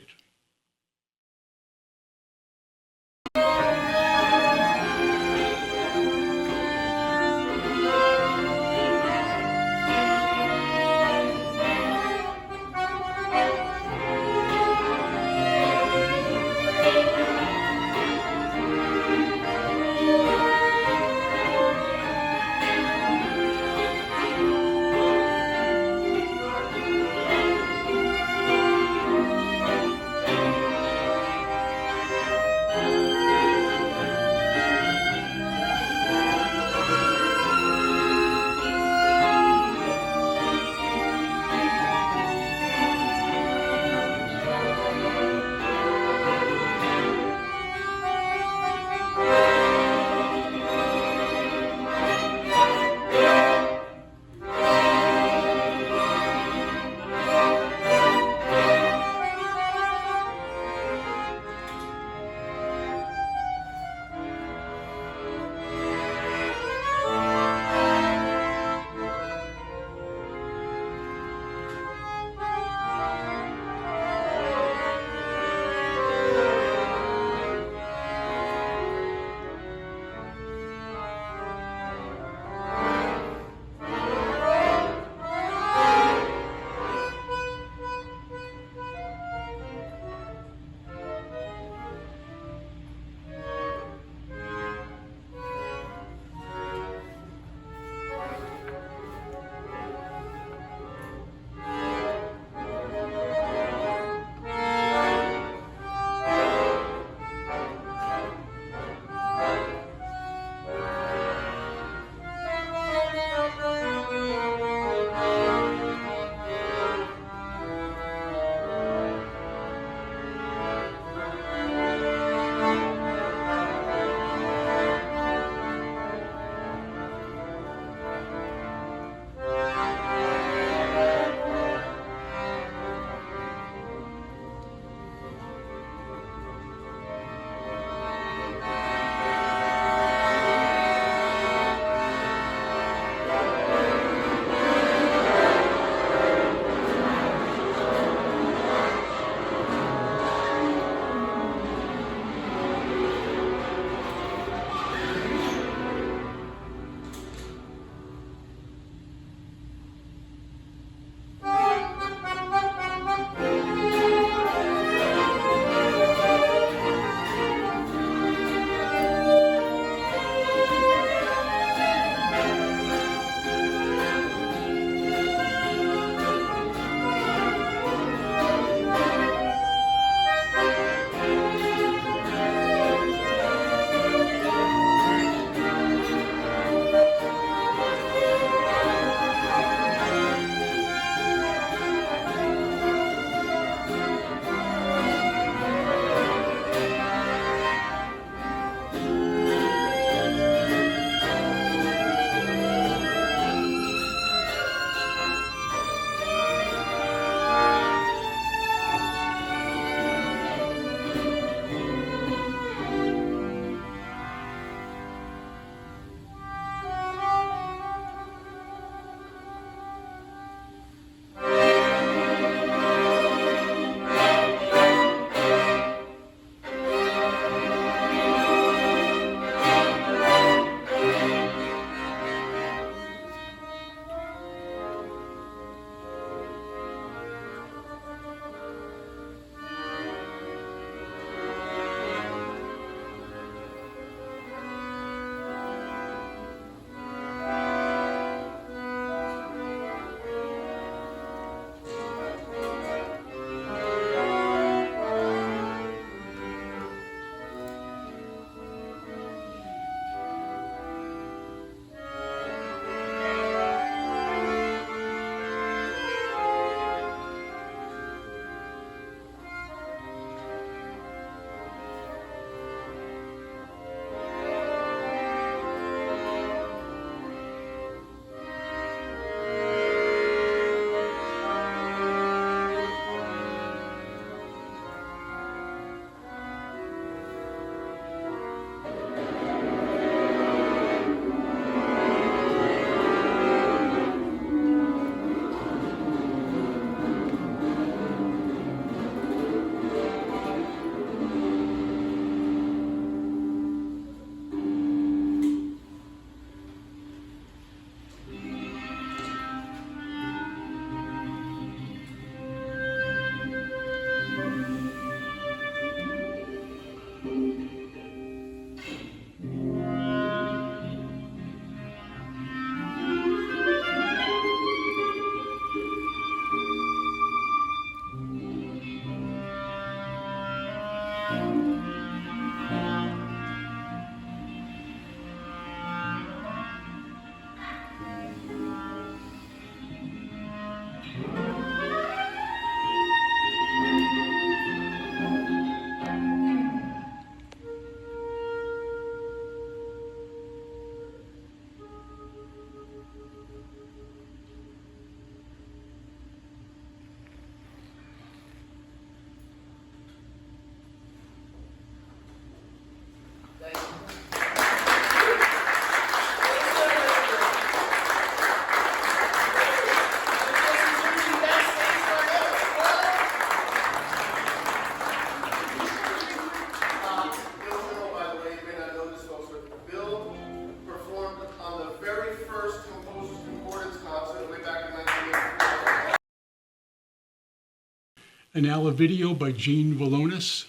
And now a video by Gene Valonis,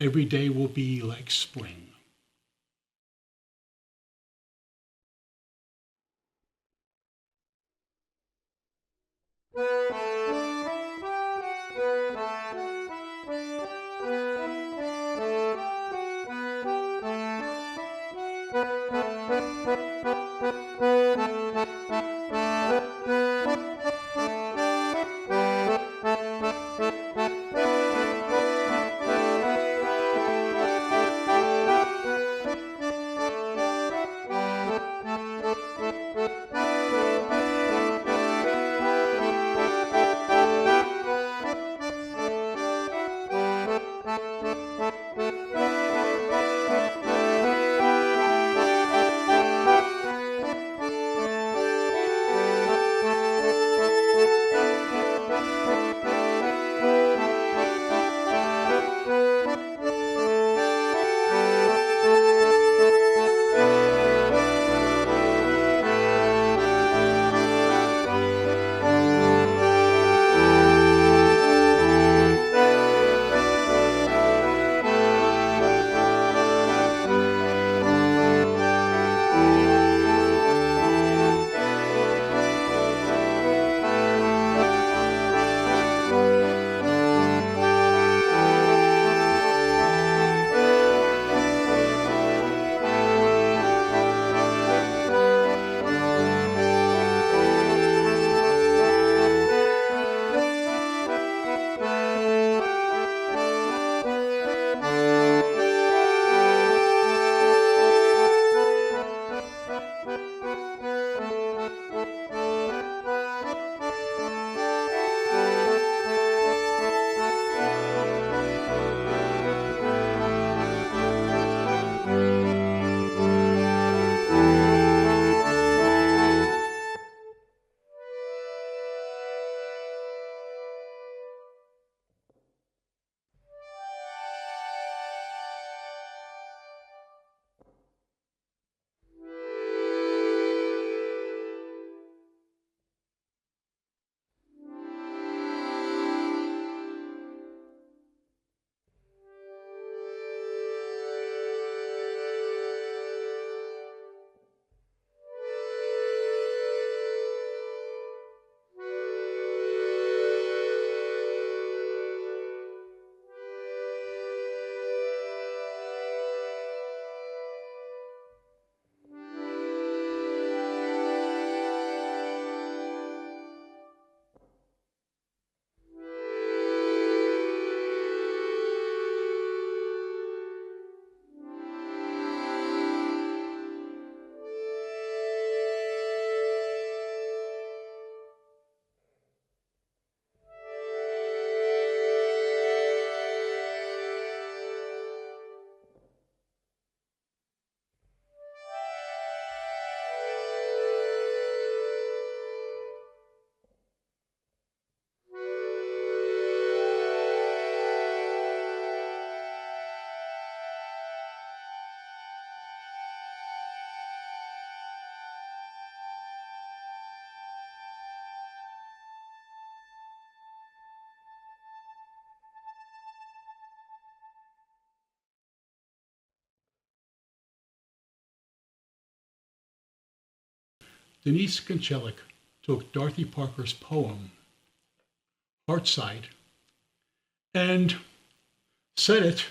Every Day Will Be Like Spring. Denise Konchelik took Dorothy Parker's poem, Heartside, and set it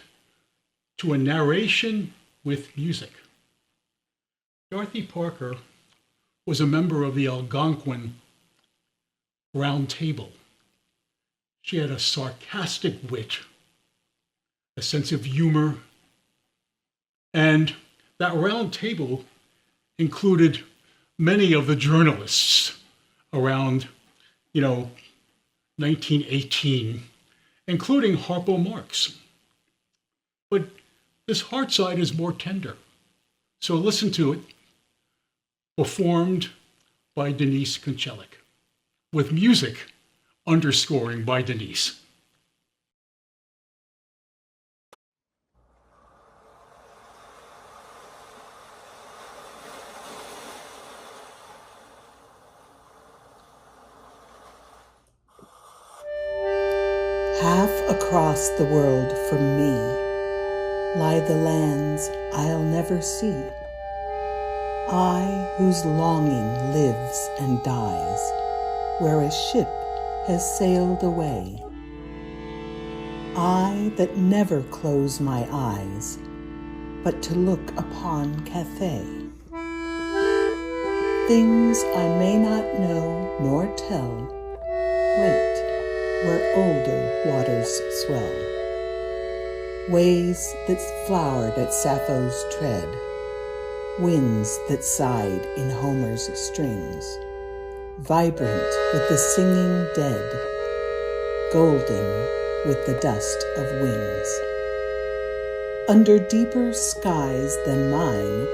to a narration with music. Dorothy Parker was a member of the Algonquin Round Table. She had a sarcastic wit, a sense of humor, and that round table included many of the journalists around, 1918, including Harpo Marx. But this Heartside is more tender. So listen to it, performed by Denise Konchelik, with music underscoring by Denise. across the world from me lie the lands I'll never see. I whose longing lives and dies where a ship has sailed away. I that never close my eyes but to look upon Cathay. Things I may not know nor tell wait where older waters swell. Ways that flowered at Sappho's tread, winds that sighed in Homer's strings, vibrant with the singing dead, golden with the dust of wings. Under deeper skies than mine,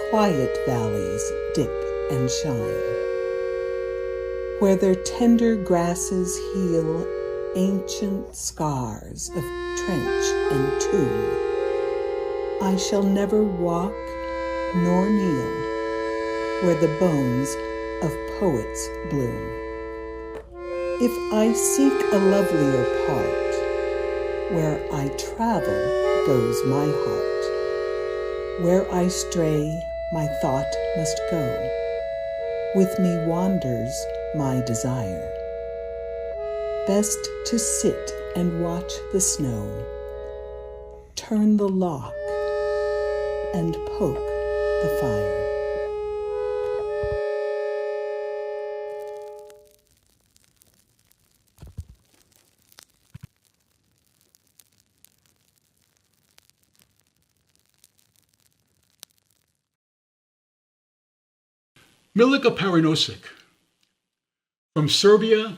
quiet valleys dip and shine, where their tender grasses heal ancient scars of trench and tomb. I shall never walk nor kneel where the bones of poets bloom. If I seek a lovelier part, where I travel goes my heart. Where I stray, my thought must go. With me wanders my desire. Best to sit and watch the snow, turn the lock, and poke the fire. Milica Paranosic, from Serbia.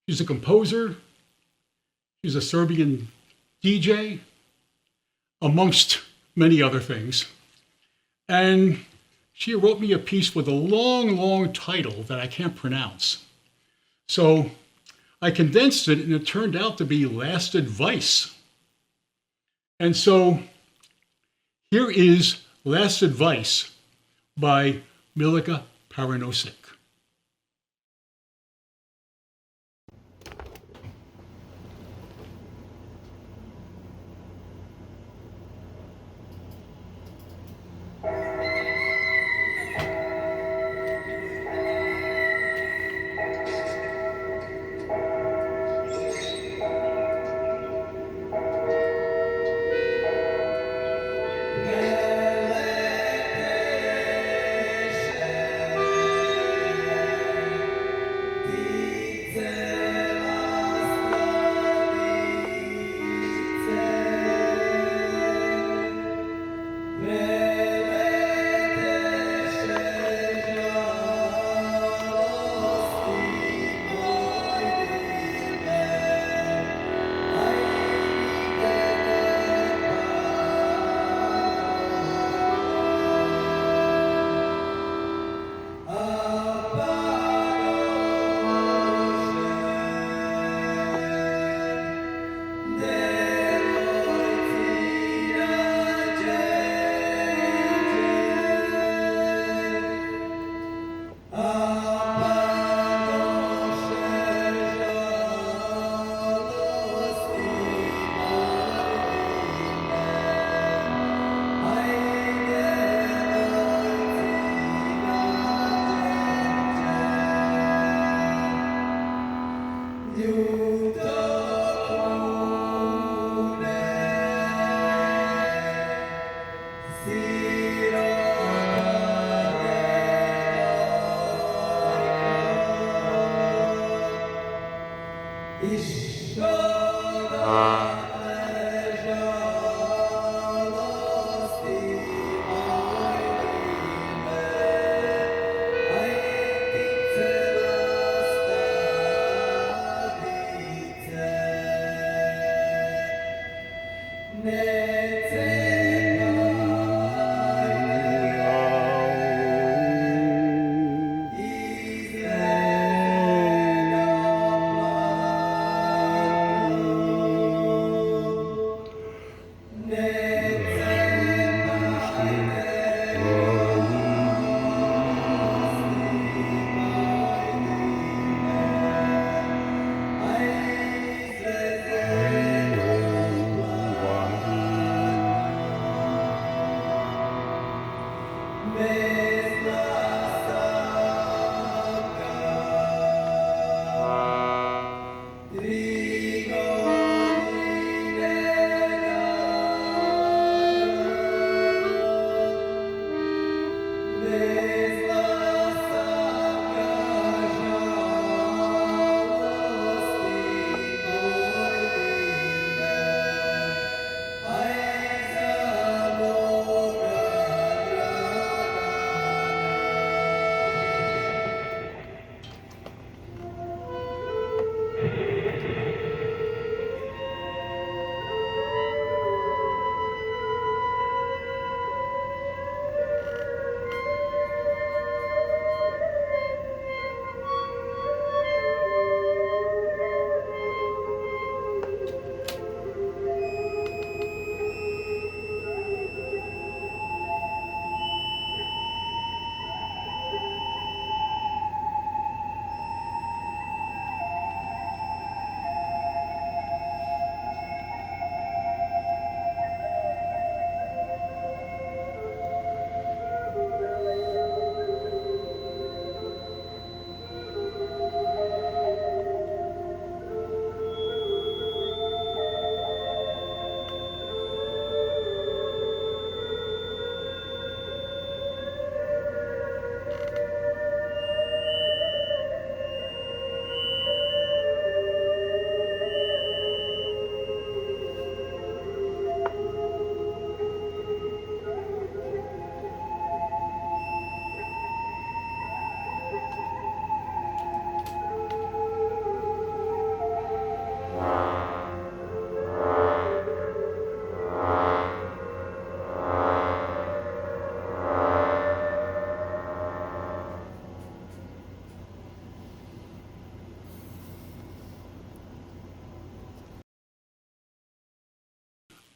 She's a composer, she's a Serbian DJ, amongst many other things. And she wrote me a piece with a long, long title that I can't pronounce. So I condensed it and it turned out to be Last Advice. And so here is Last Advice by Milica Paranosic.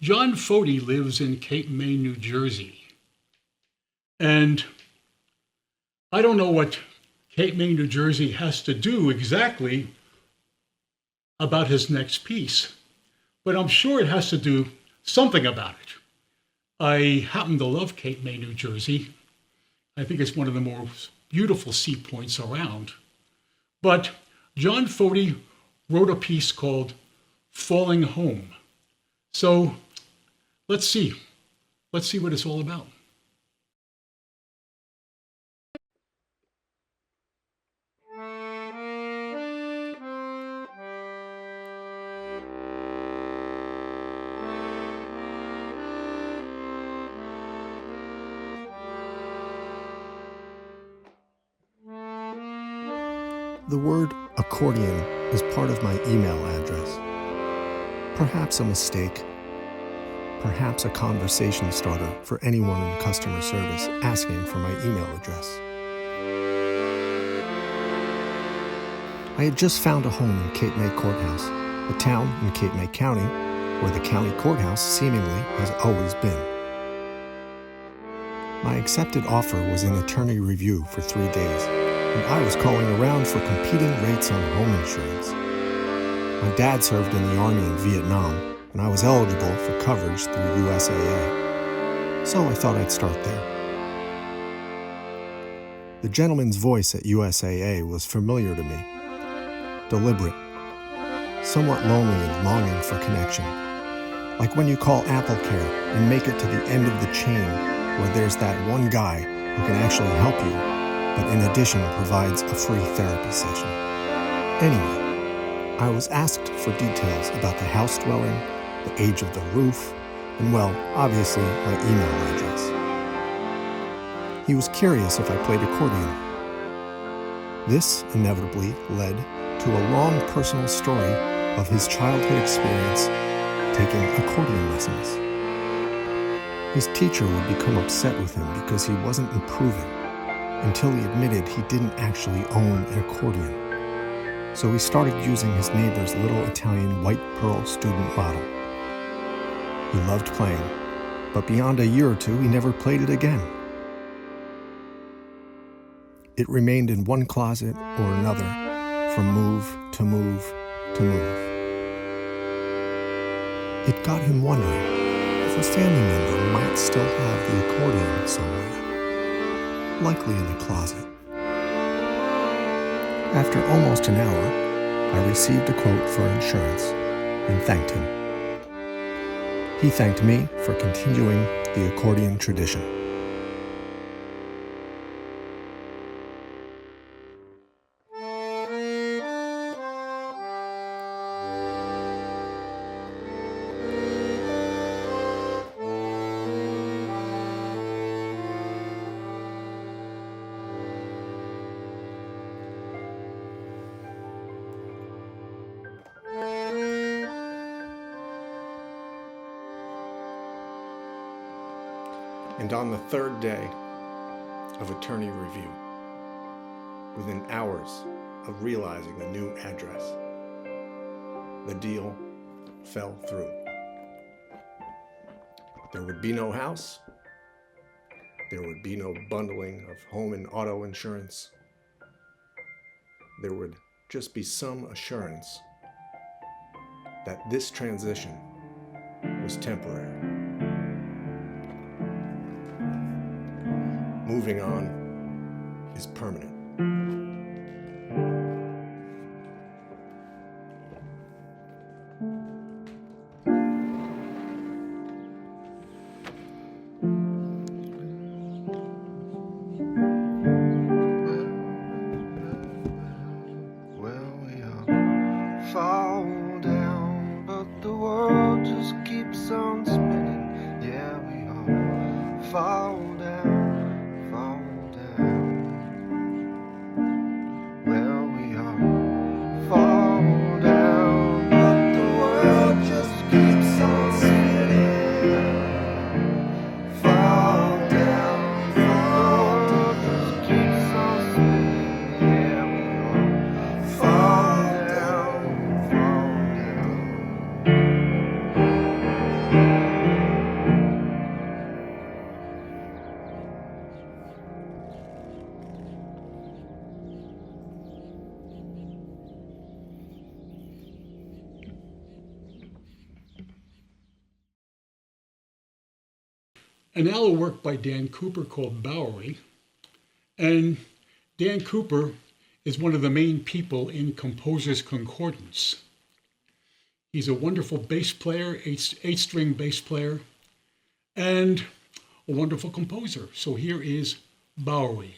John Foti lives in Cape May, New Jersey. And I don't know what Cape May, New Jersey has to do exactly about his next piece, but I'm sure it has to do something about it. I happen to love Cape May, New Jersey. I think it's one of the more beautiful seapoints around. But John Foti wrote a piece called Falling Home. So let's see. Let's see what it's all about. The word accordion is part of my email address. Perhaps a mistake. Perhaps a conversation starter for anyone in customer service asking for my email address. I had just found a home in Cape May Courthouse, a town in Cape May County where the county courthouse seemingly has always been. My accepted offer was in attorney review for 3 days, and I was calling around for competing rates on home insurance. My dad served in the Army in Vietnam, and I was eligible for coverage through USAA. So I thought I'd start there. The gentleman's voice at USAA was familiar to me. Deliberate, somewhat lonely and longing for connection. Like when you call AppleCare and make it to the end of the chain where there's that one guy who can actually help you, but in addition provides a free therapy session. Anyway, I was asked for details about the house dwelling, the age of the roof, and well, obviously my email address. He was curious if I played accordion. This inevitably led to a long personal story of his childhood experience taking accordion lessons. His teacher would become upset with him because he wasn't improving, until he admitted he didn't actually own an accordion. So he started using his neighbor's little Italian white pearl student model. He loved playing, but beyond a year or two, he never played it again. It remained in one closet or another, from move to move to move. It got him wondering if a family member might still have the accordion somewhere, likely in the closet. After almost an hour, I received a quote for insurance and thanked him. He thanked me for continuing the accordion tradition. And on the third day of attorney review, within hours of realizing a new address, the deal fell through. There would be no house. There would be no bundling of home and auto insurance. There would just be some assurance that this transition was temporary. Moving on is permanent. Well, we all fall down, but the world just keeps on spinning. Yeah, we all fall down. and now a work by Dan Cooper called Bowery. And Dan Cooper is one of the main people in Composers Concordance. He's a wonderful bass player, eight-string bass player, and a wonderful composer. So here is Bowery.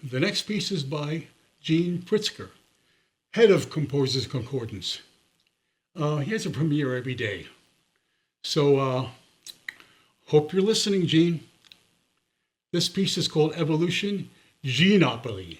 The next piece is by Gene Pritzker, head of Composers Concordance. He has a premiere every day. So hope you're listening, Gene. This piece is called Evolution, Genopoly.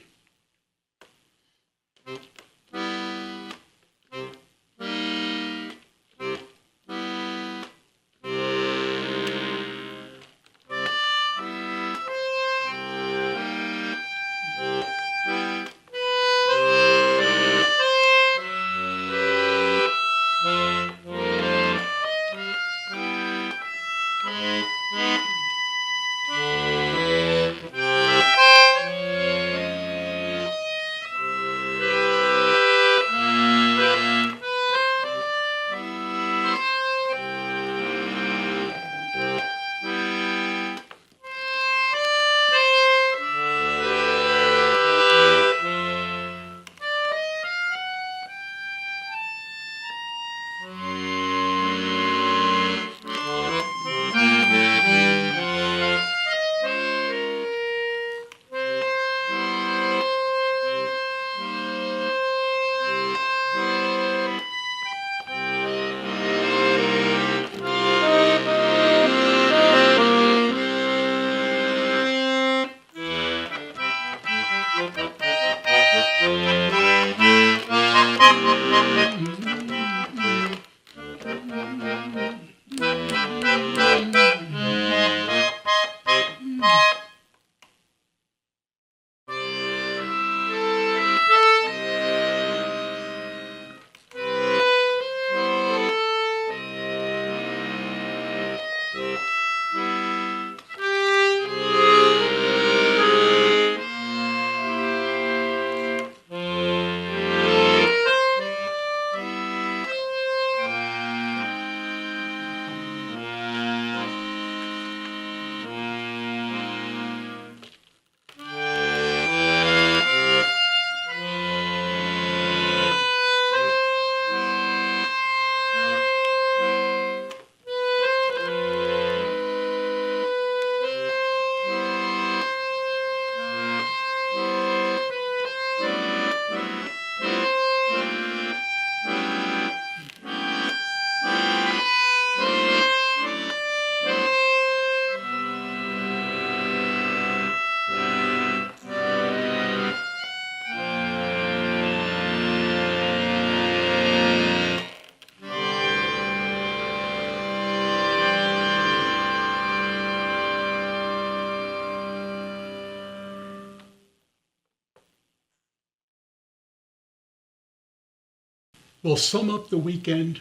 We'll sum up the weekend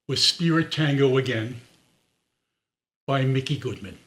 with Spirit Tango Again by Micki Goodman.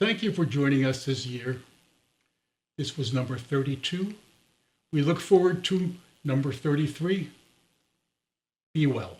Thank you for joining us this year. This was number 32. We look forward to number 33. Be well.